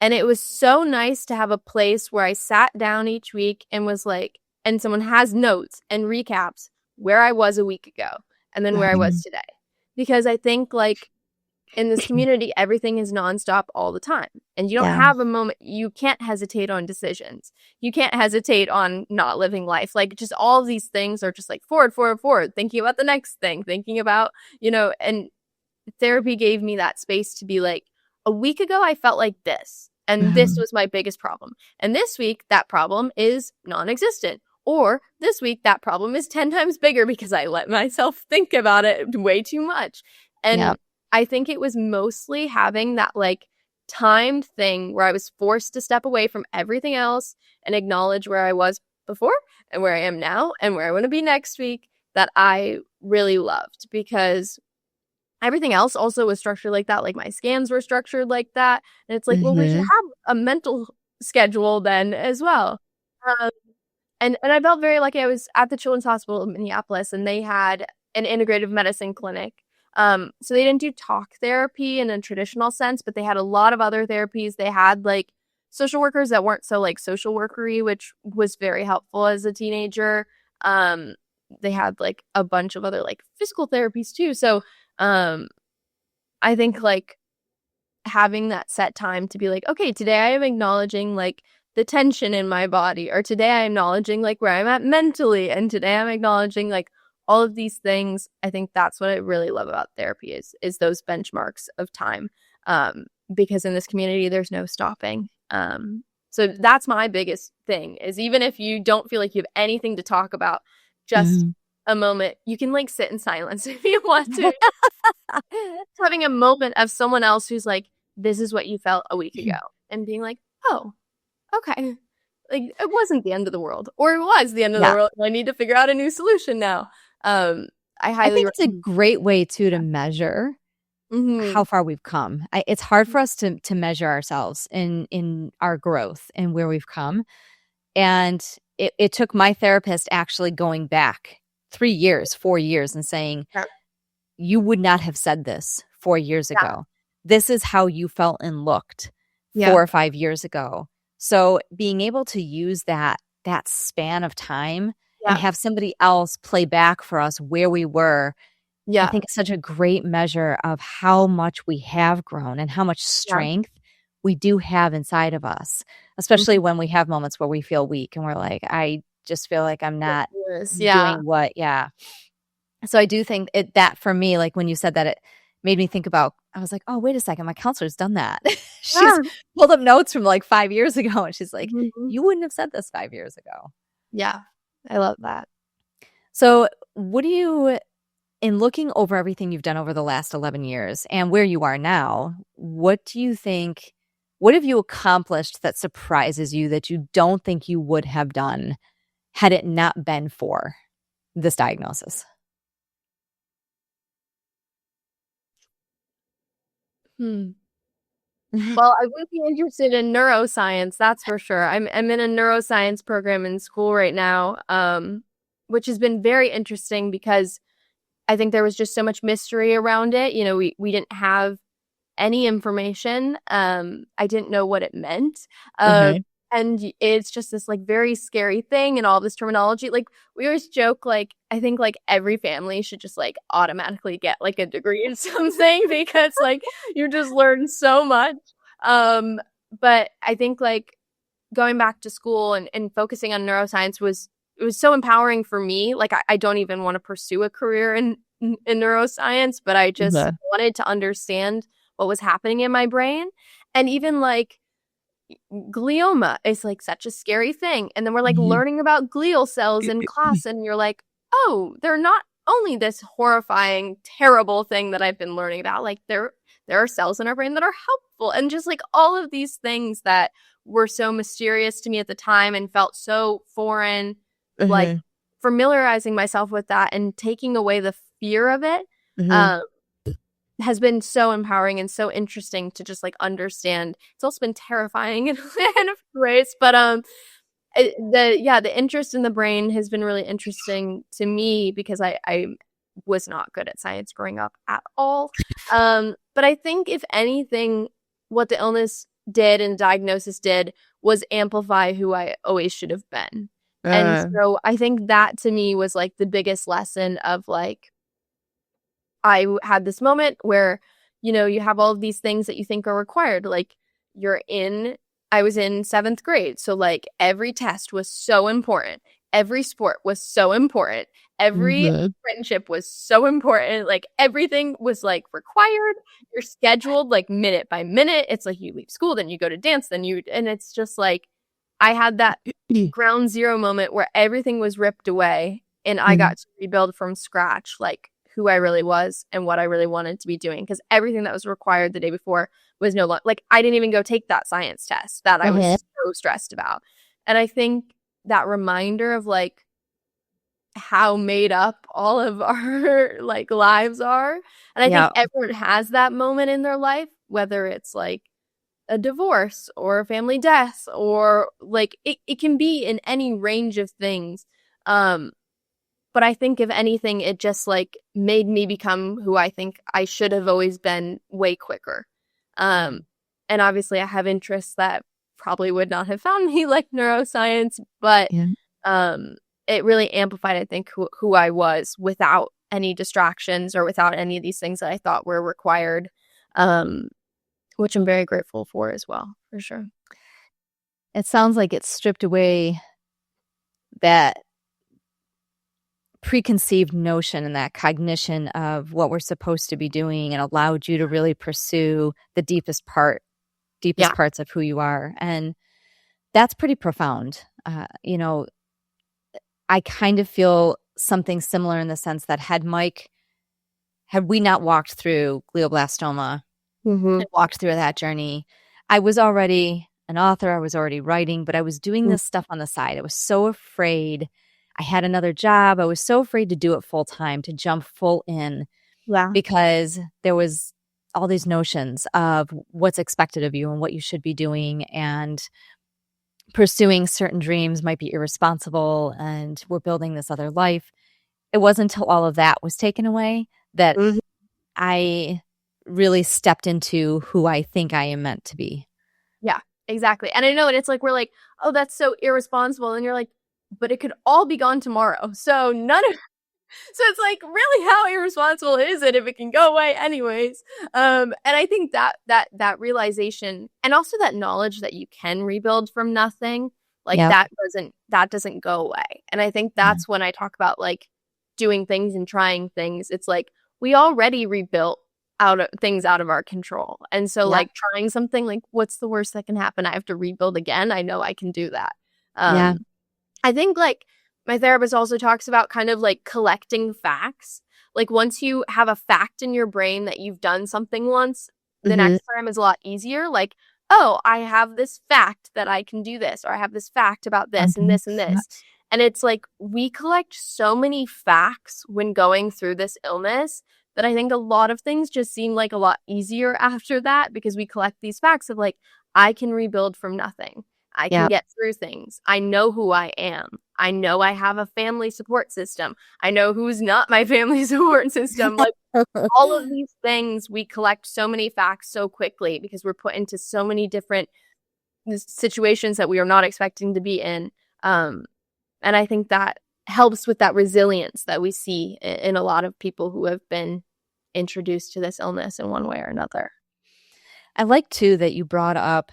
And it was so nice to have a place where I sat down each week and was like, and someone has notes and recaps where I was a week ago and then where I was today. Because I think like in this community, everything is nonstop all the time. And you don't have a moment. You can't hesitate on decisions. You can't hesitate on not living life. Like just all of these things are just like forward, forward, forward, thinking about the next thing, thinking about, and therapy gave me that space to be like, a week ago, I felt like this. And this was my biggest problem. And this week, that problem is non-existent. Or this week, that problem is 10 times bigger because I let myself think about it way too much. And I think it was mostly having that like timed thing where I was forced to step away from everything else and acknowledge where I was before and where I am now and where I want to be next week, that I really loved, because everything else also was structured like that. Like my scans were structured like that. And it's like, well, we should have a mental schedule then as well. And I felt very lucky. I was at the Children's Hospital in Minneapolis, and they had an integrative medicine clinic. So they didn't do talk therapy in a traditional sense, but they had a lot of other therapies. They had like social workers that weren't so like social workery, which was very helpful as a teenager. They had like a bunch of other like physical therapies too. So I think like having that set time to be like, okay, today I am acknowledging like the tension in my body, or today I'm acknowledging like where I'm at mentally, and today I'm acknowledging like all of these things. I think that's what I really love about therapy is those benchmarks of time, because in this community there's no stopping. So that's my biggest thing, is even if you don't feel like you have anything to talk about, just a moment, you can like sit in silence if you want to. Having a moment of someone else who's like, this is what you felt a week ago, and being like, oh, okay. Like, it wasn't the end of the world, or it was the end of the world. I need to figure out a new solution now. I think it's a great way too to measure how far we've come. It's hard for us to measure ourselves in our growth and where we've come. And it took my therapist actually going back 3 years, 4 years and saying, you would not have said this 4 years ago. This is how you felt and looked 4 or 5 years ago. So being able to use that span of time and have somebody else play back for us where we were, I think it's such a great measure of how much we have grown and how much strength we do have inside of us, especially when we have moments where we feel weak and we're like, I just feel like I'm not doing what, So I do think that for me, like when you said that, it made me think about, I was like, oh, wait a second, my counselor's done that. She's pulled up notes from like 5 years ago and she's like, you wouldn't have said this 5 years ago. Yeah, I love that. So what do you, in looking over everything you've done over the last 11 years and where you are now, what do you think, what have you accomplished that surprises you that you don't think you would have done had it not been for this diagnosis? Well, I would be interested in neuroscience, that's for sure. I'm in a neuroscience program in school right now, which has been very interesting because I think there was just so much mystery around it. You know, we didn't have any information. I didn't know what it meant. And it's just this like very scary thing and all this terminology. Like we always joke, like, I think like every family should just like automatically get like a degree in something because like you just learn so much. But I think like going back to school and focusing on neuroscience was so empowering for me. Like I don't even want to pursue a career in neuroscience, but I just wanted to understand what was happening in my brain. And even like glioma is like such a scary thing. And then we're like learning about glial cells in class, and you're like, oh, they're not only this horrifying, terrible thing that I've been learning about, like there are cells in our brain that are helpful. And just like all of these things that were so mysterious to me at the time and felt so foreign, like familiarizing myself with that and taking away the fear of it has been so empowering and so interesting to just like understand. It's also been terrifying in a ways, but the interest in the brain has been really interesting to me because I was not good at science growing up at all. But I think if anything, what the illness did and the diagnosis did was amplify who I always should have been. And so I think that to me was like the biggest lesson of like, I had this moment where, you know, you have all of these things that you think are required. Like I was in 7th grade. So like every test was so important. Every sport was so important. Every friendship was so important. Like everything was like required. You're scheduled like minute by minute. It's like you leave school, then you go to dance, and it's just like, I had that ground zero moment where everything was ripped away and I got to rebuild from scratch, like who I really was and what I really wanted to be doing. Because everything that was required the day before was no longer, like I didn't even go take that science test that I was so stressed about. And I think that reminder of like how made up all of our like lives are. And I think everyone has that moment in their life, whether it's like a divorce or a family death, or like it can be in any range of things. But I think if anything, it just like made me become who I think I should have always been way quicker. And obviously I have interests that probably would not have found me, like neuroscience, but it really amplified, I think, who I was without any distractions or without any of these things that I thought were required, which I'm very grateful for as well, for sure. It sounds like it stripped away that preconceived notion and that cognition of what we're supposed to be doing and allowed you to really pursue the deepest parts of who you are. And that's pretty profound. You know, I kind of feel something similar in the sense that had we not walked through glioblastoma Mm-hmm. and walked through that journey. I was already an author. I was already writing, but I was doing this stuff on the side. I was so afraid. I had another job. I was so afraid to do it full time, to jump full in, Yeah. because there was all these notions of what's expected of you and what you should be doing, and pursuing certain dreams might be irresponsible, and we're building this other life. It wasn't until all of that was taken away that Mm-hmm. I really stepped into who I think I am meant to be. Yeah, exactly. And I know, and it's like, we're like, oh, that's so irresponsible. And you're like, but it could all be gone tomorrow. So so it's like, really, how irresponsible is it if it can go away anyways? And I think that realization, and also that knowledge that you can rebuild from nothing, like Yep. that doesn't go away. And I think that's when I talk about like doing things and trying things. It's like, we already rebuilt things out of our control. And so like trying something, like, what's the worst that can happen? I have to rebuild again. I know I can do that. Yeah. I think like my therapist also talks about kind of like collecting facts. Like once you have a fact in your brain that you've done something once, the next time is a lot easier. Like, oh, I have this fact that I can do this, or I have this fact about this and this and this. And it's like, we collect so many facts when going through this illness that I think a lot of things just seem like a lot easier after that, because we collect these facts of like, I can rebuild from nothing. I can get through things. I know who I am. I know I have a family support system. I know who's not my family support system. Like all of these things, we collect so many facts so quickly because we're put into so many different situations that we are not expecting to be in. And I think that helps with that resilience that we see in a lot of people who have been introduced to this illness in one way or another. I like too that you brought up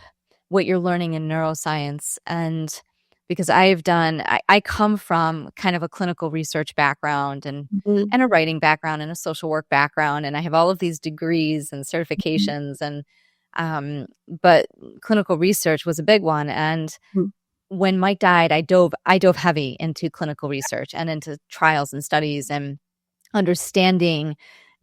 what you're learning in neuroscience, and because I come from kind of a clinical research background and a writing background and a social work background, and I have all of these degrees and certifications, and but clinical research was a big one. And when Mike died, I dove heavy into clinical research and into trials and studies and understanding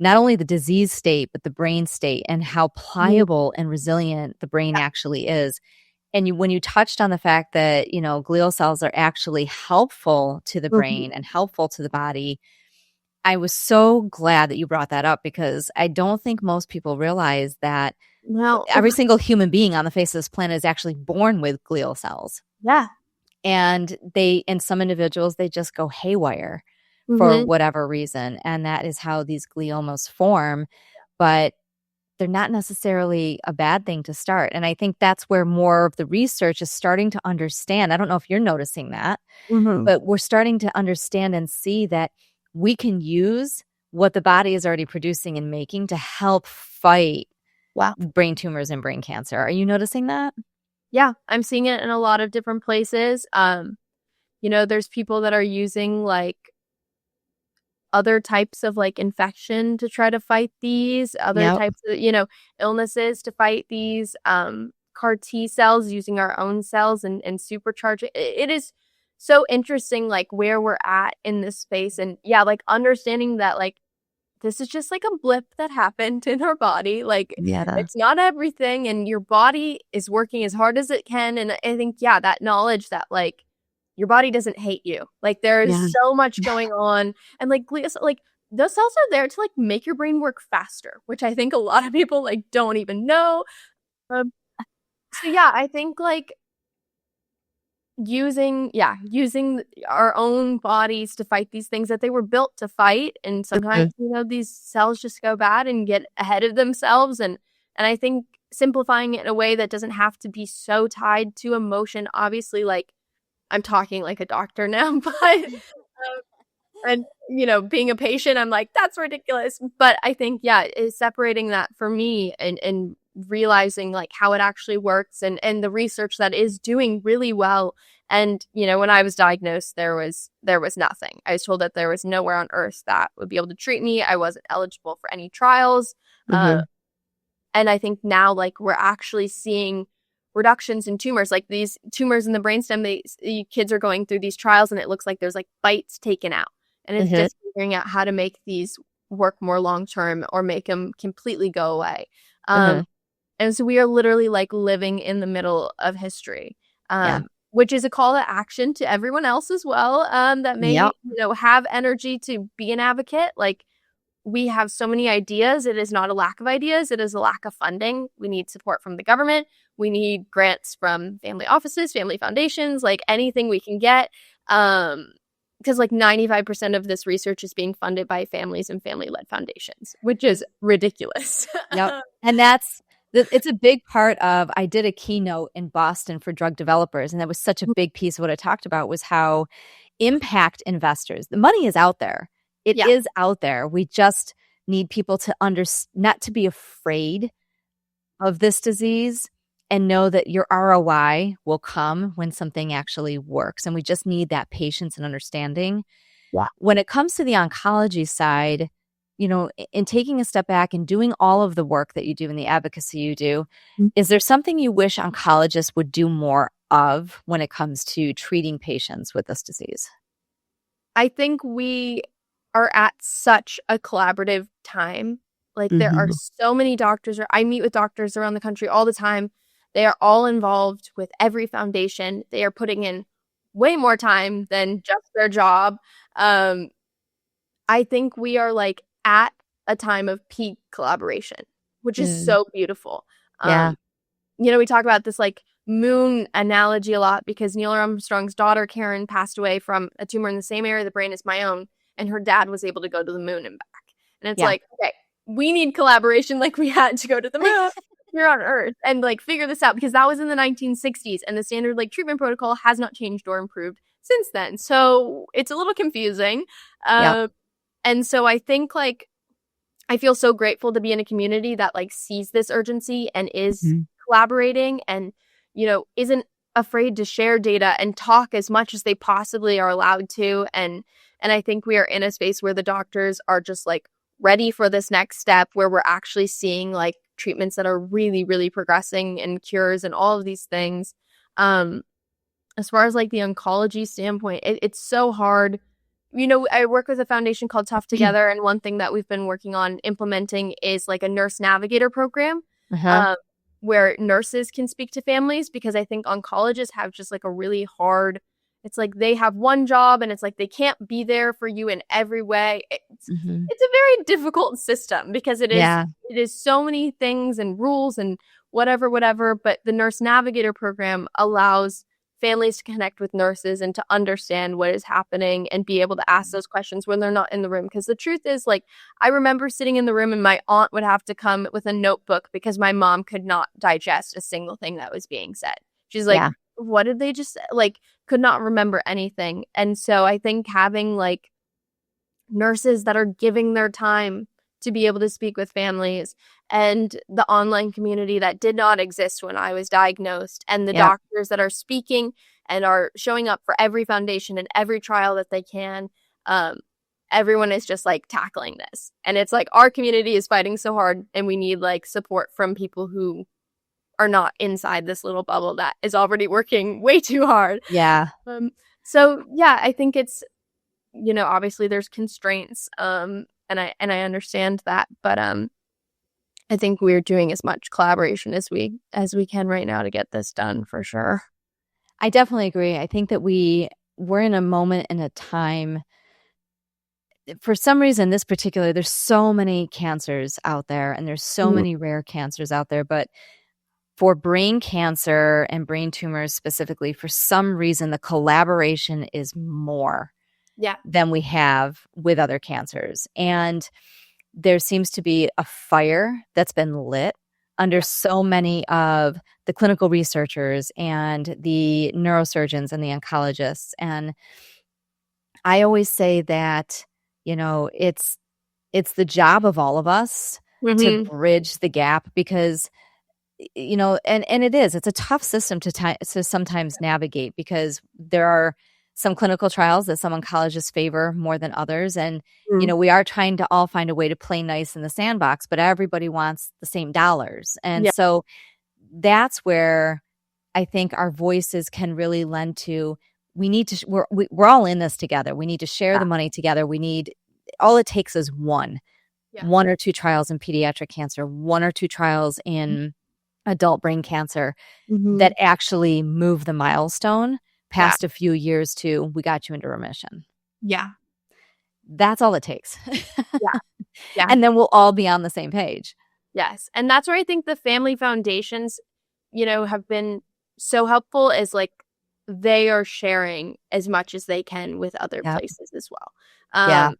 not only the disease state, but the brain state and how pliable and resilient the brain actually is. And when you touched on the fact that, glial cells are actually helpful to the brain and helpful to the body, I was so glad that you brought that up, because I don't think most people realize that every single human being on the face of this planet is actually born with glial cells. Yeah. And in some individuals, they just go haywire for whatever reason. And that is how these gliomas form. But they're not necessarily a bad thing to start. And I think that's where more of the research is starting to understand. I don't know if you're noticing that, but we're starting to understand and see that we can use what the body is already producing and making to help fight brain tumors and brain cancer. Are you noticing that? Yeah, I'm seeing it in a lot of different places. There's people that are using like other types of like infection to try to fight these, other types of, illnesses to fight these, CAR T cells, using our own cells and supercharge it. It is so interesting, like where we're at in this space. And like understanding that like, this is just like a blip that happened in our body. Like it's not everything, and your body is working as hard as it can. And I think, that knowledge that like, your body doesn't hate you. Like there's so much going on, and like those cells are there to like make your brain work faster, which I think a lot of people like don't even know. So I think like using our own bodies to fight these things that they were built to fight, and sometimes these cells just go bad and get ahead of themselves, and I think simplifying it in a way that doesn't have to be so tied to emotion. Obviously, like I'm talking like a doctor now, but and being a patient, I'm like, that's ridiculous. But I think is separating that for me and realizing like how it actually works, and the research that is doing really well. And when I was diagnosed, there was nothing. I was told that there was nowhere on earth that would be able to treat me. I wasn't eligible for any trials. And I think now like we're actually seeing reductions in tumors, like these tumors in the brainstem. Kids are going through these trials, and it looks like there's like bites taken out, and it's just figuring out how to make these work more long term or make them completely go away. Uh-huh. And so we are literally like living in the middle of history, Yeah. which is a call to action to everyone else as well, that may, Yep. have energy to be an advocate. Like, we have so many ideas. It is not a lack of ideas. It is a lack of funding. We need support from the government. We need grants from family offices, family foundations, like anything we can get. Because like 95% of this research is being funded by families and family-led foundations, which is ridiculous. Yep. And it's a big part of, I did a keynote in Boston for drug developers, and that was such a big piece of what I talked about was how impact investors, the money is out there. It Yeah. is out there. We just need people to not to be afraid of this disease and know that your ROI will come when something actually works. And we just need that patience and understanding. Yeah. When it comes to the oncology side, in taking a step back and doing all of the work that you do and the advocacy you do, is there something you wish oncologists would do more of when it comes to treating patients with this disease? I think we are at such a collaborative time. Like, there are so many doctors, I meet with doctors around the country all the time. They are all involved with every foundation. They are putting in way more time than just their job. I think we are like at a time of peak collaboration, which is so beautiful. Yeah. We talk about this like moon analogy a lot because Neil Armstrong's daughter, Karen, passed away from a tumor in the same area of the brain as my own, and her dad was able to go to the moon and back. And it's like, okay, we need collaboration like we had to go to the moon here on Earth and like figure this out, because that was in the 1960s and the standard like treatment protocol has not changed or improved since then. So it's a little confusing. And so I think like I feel so grateful to be in a community that like sees this urgency and is collaborating and, isn't afraid to share data and talk as much as they possibly are allowed to. And I think we are in a space where the doctors are just like ready for this next step, where we're actually seeing like treatments that are really, really progressing and cures and all of these things. As far as like the oncology standpoint, it's so hard. I work with a foundation called Together, and one thing that we've been working on implementing is like a nurse navigator program, where nurses can speak to families, because I think oncologists have just like a really hard, it's like they have one job and it's like they can't be there for you in every way. It's a very difficult system because it is so many things and rules and whatever, but the nurse navigator program allows families to connect with nurses and to understand what is happening and be able to ask those questions when they're not in the room. Because the truth is, like, I remember sitting in the room and my aunt would have to come with a notebook because my mom could not digest a single thing that was being said. She's like, what did they just say? Like, could not remember anything. And so I think having like nurses that are giving their time to be able to speak with families, and the online community that did not exist when I was diagnosed, and the doctors that are speaking and are showing up for every foundation and every trial that they can. Everyone is just like tackling this. And it's like our community is fighting so hard, and we need like support from people who are not inside this little bubble that is already working way too hard. So I think it's, obviously there's constraints. And I understand that, but I think we're doing as much collaboration as we can right now to get this done, for sure. I definitely agree. I think that we're in a moment in a time, for some reason, there's so many cancers out there, and there's so many rare cancers out there, but for brain cancer and brain tumors specifically, for some reason, the collaboration is more than we have with other cancers. And there seems to be a fire that's been lit under so many of the clinical researchers and the neurosurgeons and the oncologists. And I always say that, it's the job of all of us to bridge the gap, because and it's a tough system to sometimes navigate, because there are some clinical trials that some oncologists favor more than others. And, we are trying to all find a way to play nice in the sandbox, but everybody wants the same dollars. And so that's where I think our voices can really lend to, we're all in this together. We need to share the money together. All it takes is one Yeah. 1 or 2 trials in pediatric cancer, 1 or 2 trials in adult brain cancer that actually move the milestone past a few years to we got you into remission. Yeah. That's all it takes. Yeah. Yeah. And then we'll all be on the same page. Yes. And that's where I think the family foundations, have been so helpful, is like they are sharing as much as they can with other places as well. Yeah.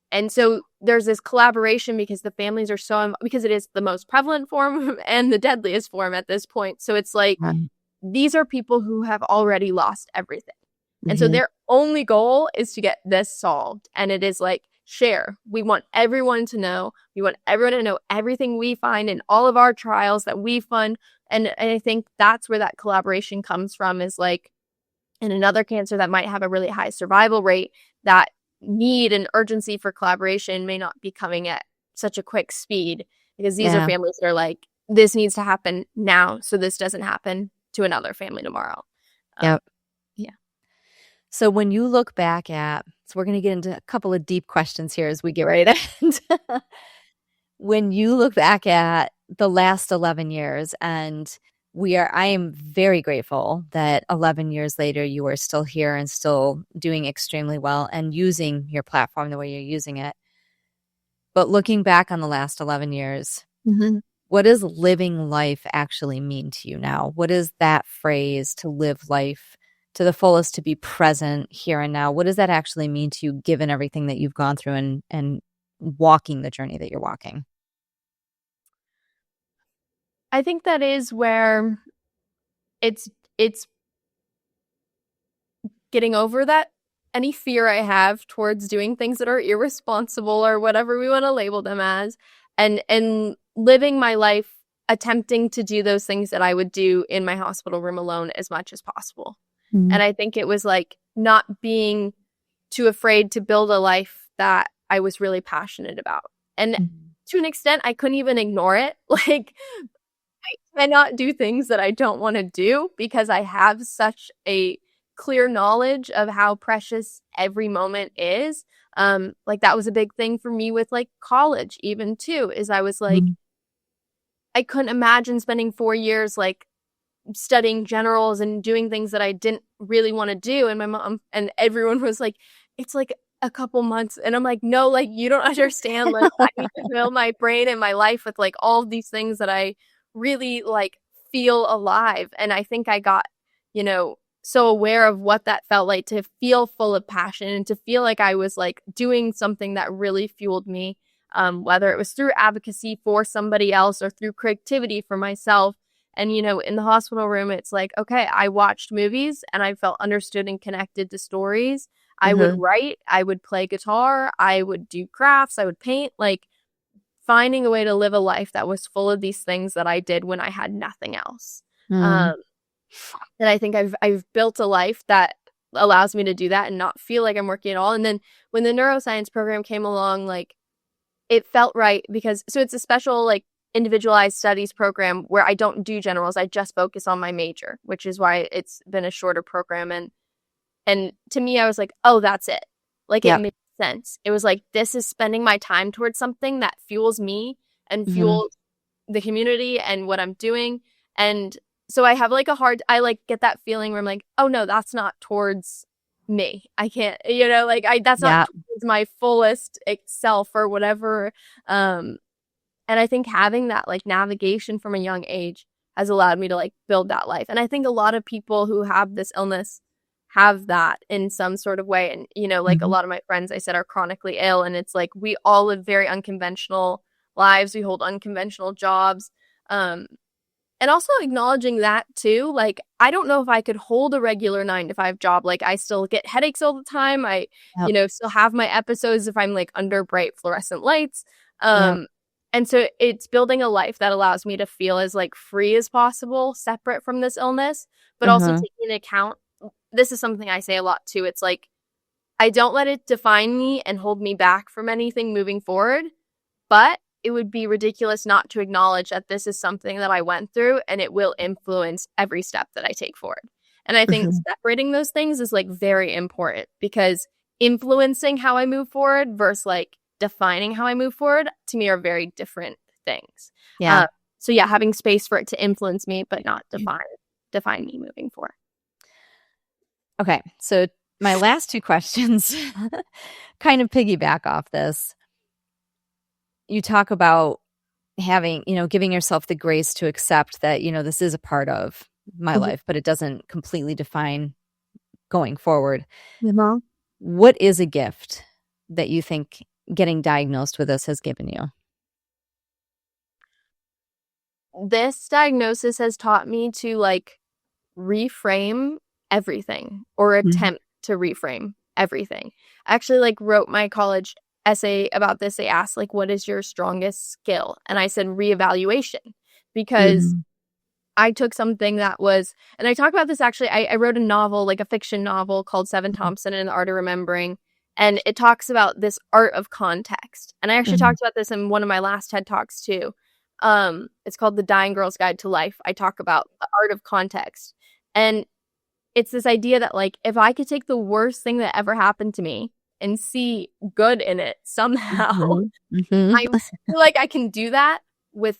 And so there's this collaboration because the families are because it is the most prevalent form and the deadliest form at this point. So it's like, these are people who have already lost everything. And so their only goal is to get this solved. And it is like, share. We want everyone to know. We want everyone to know everything we find in all of our trials that we fund. And I think that's where that collaboration comes from, is like, in another cancer that might have a really high survival rate, that need and urgency for collaboration may not be coming at such a quick speed, because these are families that are like, this needs to happen now so this doesn't happen to another family tomorrow. Yep. Yeah. So when you look back at, so we're going to get into a couple of deep questions here as we get ready to end. When you look back at the last 11 years, and I am very grateful that 11 years later, you are still here and still doing extremely well and using your platform the way you're using it. But looking back on the last 11 years, what does living life actually mean to you now? What is that phrase, to live life to the fullest, to be present here and now? What does that actually mean to you, given everything that you've gone through and walking the journey that you're walking? I think that is where it's getting over that any fear I have towards doing things that are irresponsible or whatever we want to label them as, and living my life attempting to do those things that I would do in my hospital room alone as much as possible. And I think it was like not being too afraid to build a life that I was really passionate about. And to an extent, I couldn't even ignore it. Like, I cannot do things that I don't want to do because I have such a clear knowledge of how precious every moment is. Like, that was a big thing for me with like college even too, is I was like, I couldn't imagine spending 4 years like studying generals and doing things that I didn't really want to do. And my mom and everyone was like, it's like a couple months. And I'm like, no, like, you don't understand. Like, I need to fill my brain and my life with like all of these things that I really like feel alive. And I think I got, so aware of what that felt like, to feel full of passion and to feel like I was like doing something that really fueled me, whether it was through advocacy for somebody else or through creativity for myself. And, in the hospital room, it's like, okay, I watched movies and I felt understood and connected to stories. I would write, I would play guitar, I would do crafts, I would paint, like finding a way to live a life that was full of these things that I did when I had nothing else. And I think I've built a life that allows me to do that and not feel like I'm working at all. And then when the neuroscience program came along, like, it felt right because, so it's a special, like, individualized studies program where I don't do generals. I just focus on my major, which is why it's been a shorter program. And to me, I was like, oh, that's it. Like, it made sense. It was like, this is spending my time towards something that fuels me and fuels the community and what I'm doing. And so I have like I like get that feeling where I'm like, oh no, that's not towards me. I can't, that's not towards my fullest self or whatever. And I think having that like navigation from a young age has allowed me to like build that life. And I think a lot of people who have this illness have that in some sort of way. And, like a lot of my friends, I said, are chronically ill. And it's like, we all live very unconventional lives. We hold unconventional jobs. And also acknowledging that too, like, I don't know if I could hold a regular 9-to-5 job. Like, I still get headaches all the time. I, still have my episodes if I'm like under bright fluorescent lights. And so it's building a life that allows me to feel as like free as possible, separate from this illness, but also taking into account, this is something I say a lot too. It's like, I don't let it define me and hold me back from anything moving forward, but it would be ridiculous not to acknowledge that this is something that I went through and it will influence every step that I take forward. And I think separating those things is like very important, because influencing how I move forward versus like defining how I move forward, to me are very different things. Yeah. So yeah, having space for it to influence me, but not define me moving forward. Okay. So my last two questions kind of piggyback off this. You talk about having, giving yourself the grace to accept that, this is a part of my life, but it doesn't completely define going forward. Mm-hmm. What is a gift that you think getting diagnosed with this has given you? This diagnosis has taught me to like reframe everything, or attempt to reframe everything. I actually like wrote my college essay about this. They asked like, what is your strongest skill? And I said reevaluation, because I took something that was, and I talk about this actually, I wrote a novel, like a fiction novel called Seven Thompson and the Art of Remembering. And it talks about this art of context. And I actually talked about this in one of my last TED Talks too. It's called The Dying Girl's Guide to Life. I talk about the art of context. And it's this idea that like, if I could take the worst thing that ever happened to me and see good in it somehow, I feel like I can do that with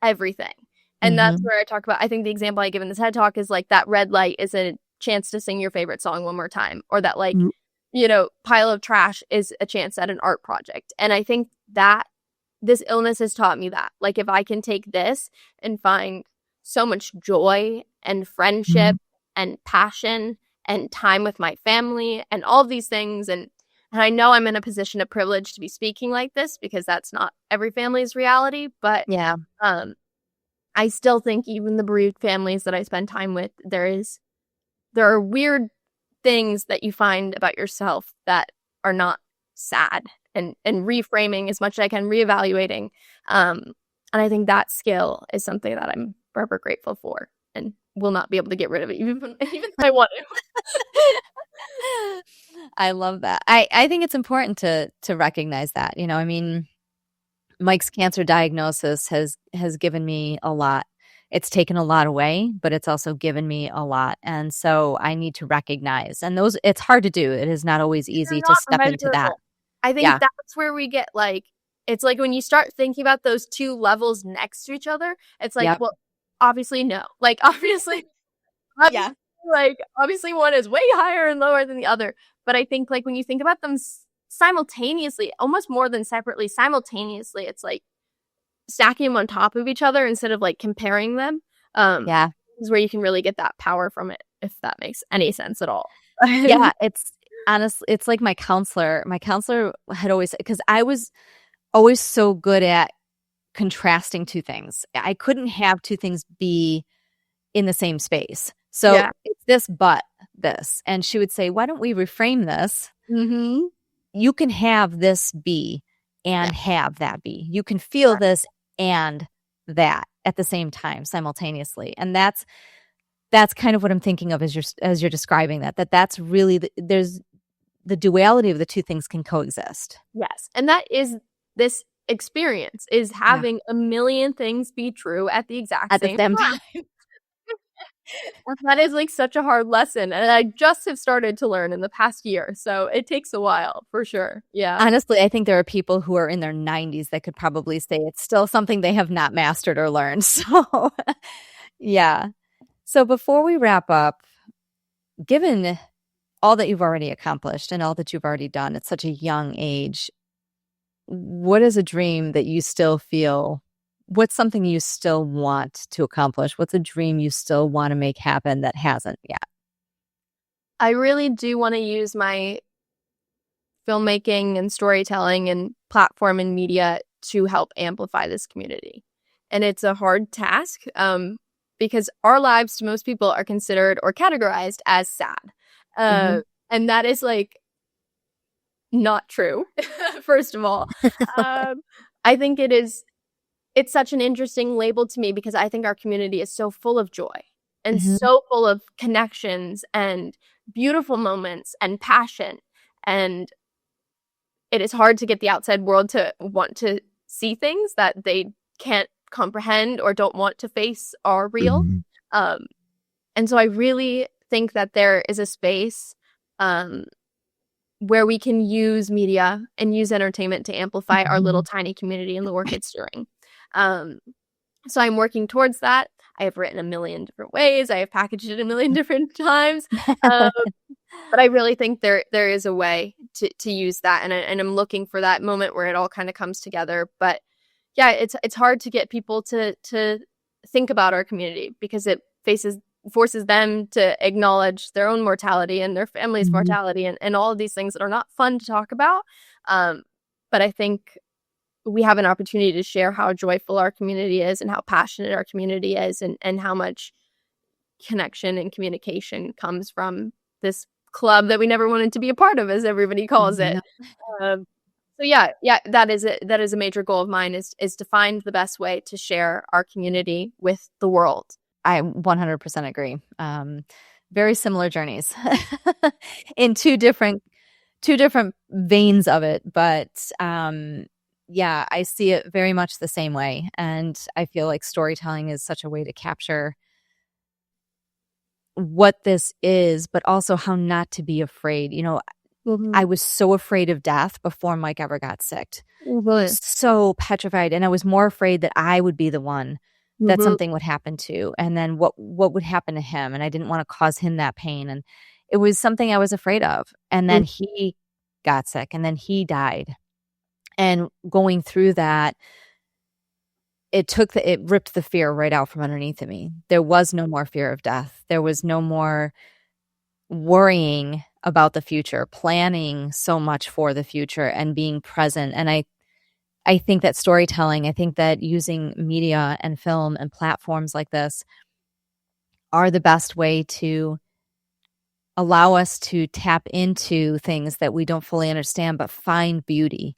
everything. And that's where I talk about, I think the example I give in this TED Talk is like that red light is a chance to sing your favorite song one more time. Or that like, pile of trash is a chance at an art project. And I think that this illness has taught me that. Like if I can take this and find so much joy and friendship and passion and time with my family and all of these things. And I know I'm in a position of privilege to be speaking like this, because that's not every family's reality. But yeah, I still think even the bereaved families that I spend time with, there are weird things that you find about yourself that are not sad, and reframing as much as I can, reevaluating. And I think that skill is something that I'm forever grateful for and will not be able to get rid of it, even if I want to. I love that. I think it's important to recognize that, I mean, Mike's cancer diagnosis has given me a lot. It's taken a lot away, but it's also given me a lot. And so I need to recognize, and it's hard to do. It is not always easy to step into that. I think that's where we get like, it's like when you start thinking about those two levels next to each other, it's like, well, obviously no. Like obviously like obviously one is way higher and lower than the other. But I think like when you think about them simultaneously, almost more than separately, simultaneously, it's like stacking them on top of each other instead of like comparing them. Is where you can really get that power from it, if that makes any sense at all. Yeah, it's honestly, it's like my counselor had always, because I was always so good at contrasting two things. I couldn't have two things be in the same space. So it's this, but this. And she would say, why don't we reframe this? You can have this be and have that be. You can feel this and that at the same time, simultaneously. And that's kind of what I'm thinking of as you're describing that's really there's the duality of the two things can coexist. Yes. And that is this experience, is having a million things be true at the exact same time. That is like such a hard lesson, and I just have started to learn in the past year, so it takes a while for sure. Yeah, honestly, I think there are people who are in their 90s that could probably say it's still something they have not mastered or learned. So so before we wrap up, given all that you've already accomplished and all that you've already done at such a young age, what is a dream that you still feel, what's something you still want to accomplish? What's a dream you still want to make happen that hasn't yet? I really do want to use my filmmaking and storytelling and platform and media to help amplify this community. And it's a hard task because our lives to most people are considered or categorized as sad. And that is like not true, first of all. I think it's such an interesting label to me, because I think our community is so full of joy and so full of connections and beautiful moments and passion. And it is hard to get the outside world to want to see things that they can't comprehend or don't want to face are real. And so I really think that there is a space where we can use media and use entertainment to amplify our little tiny community and the work it's doing. So I'm working towards that. I have written a million different ways. I have packaged it a million different times. But I really think there is a way to use that. And I'm looking for that moment where it all kind of comes together. But yeah, it's hard to get people to think about our community because it forces them to acknowledge their own mortality and their family's mortality and all of these things that are not fun to talk about. But I think we have an opportunity to share how joyful our community is and how passionate our community is and how much connection and communication comes from this club that we never wanted to be a part of, as everybody calls it. So yeah, that is a major goal of mine is to find the best way to share our community with the world. I 100% agree. Very similar journeys in two different veins of it, but yeah, I see it very much the same way. And I feel like storytelling is such a way to capture what this is, but also how not to be afraid. You know, I was so afraid of death before Mike ever got sick. So petrified. And I was more afraid that I would be the one that something would happen to. And then what would happen to him? And I didn't want to cause him that pain. And it was something I was afraid of. And then he got sick and then he died. And going through that, it ripped the fear right out from underneath of me. There was no more fear of death. There was no more worrying about the future, planning so much for the future and being present. And I think that storytelling, I think that using media and film and platforms like this are the best way to allow us to tap into things that we don't fully understand, but find beauty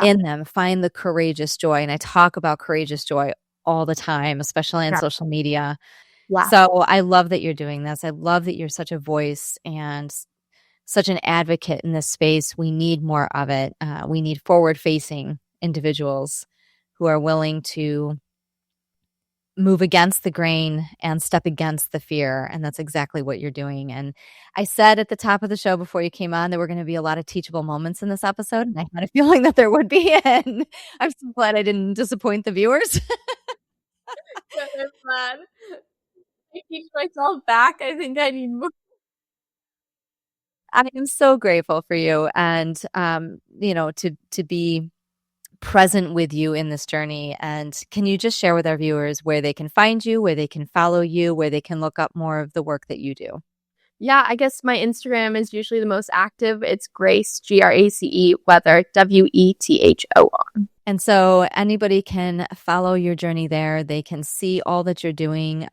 in them, find the courageous joy. And I talk about courageous joy all the time, especially on social media. So I love that you're doing this. I love that you're such a voice and such an advocate in this space. We need more of it. We need forward-facing individuals who are willing to move against the grain and step against the fear. And that's exactly what you're doing. And I said at the top of the show before you came on, there were going to be a lot of teachable moments in this episode. And I had a feeling that there would be. And I'm so glad I didn't disappoint the viewers. I'm glad. I teach myself back. I think I need more. I am so grateful for you and, you know, to be present with you in this journey. And can you just share with our viewers where they can find you, where they can follow you, where they can look up more of the work that you do? Yeah, I guess my Instagram is usually the most active. It's Grace, Grace Wethor, Wethor. And so anybody can follow your journey there. They can see all that you're doing.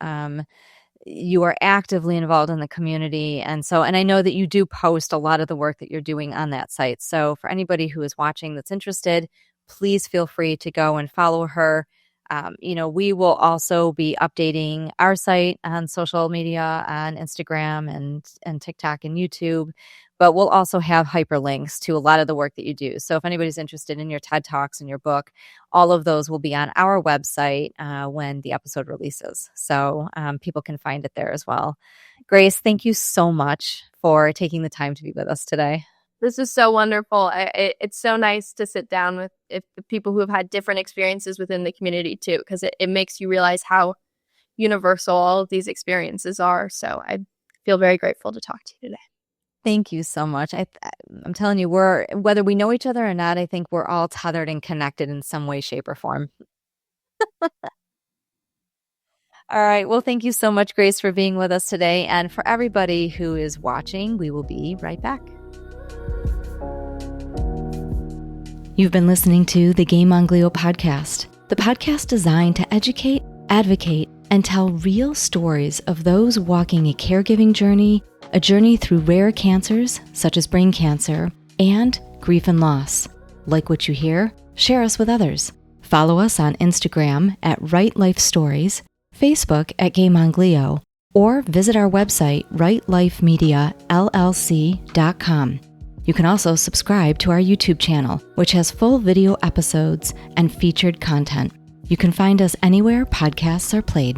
You are actively involved in the community. And I know that you do post a lot of the work that you're doing on that site. So for anybody who is watching that's interested, please feel free to go and follow her. You know, we will also be updating our site on social media, on Instagram and TikTok and YouTube, but we'll also have hyperlinks to a lot of the work that you do. So if anybody's interested in your TED Talks and your book, all of those will be on our website when the episode releases. So people can find it there as well. Grace, thank you so much for taking the time to be with us today. This is so wonderful. It's so nice to sit down with people who have had different experiences within the community too, because it makes you realize how universal all of these experiences are. So I feel very grateful to talk to you today. Thank you so much. I'm telling you, whether we know each other or not, I think we're all tethered and connected in some way, shape, or form. All right. Well, thank you so much, Grace, for being with us today. And for everybody who is watching, we will be right back. You've been listening to the Game On Glio podcast, the podcast designed to educate, advocate, and tell real stories of those walking a caregiving journey, a journey through rare cancers such as brain cancer, and grief and loss. Like what you hear? Share us with others. Follow us on Instagram at Right Life Stories, Facebook at Game On Glio, or visit our website, rightlifemediallc.com. You can also subscribe to our YouTube channel, which has full video episodes and featured content. You can find us anywhere podcasts are played.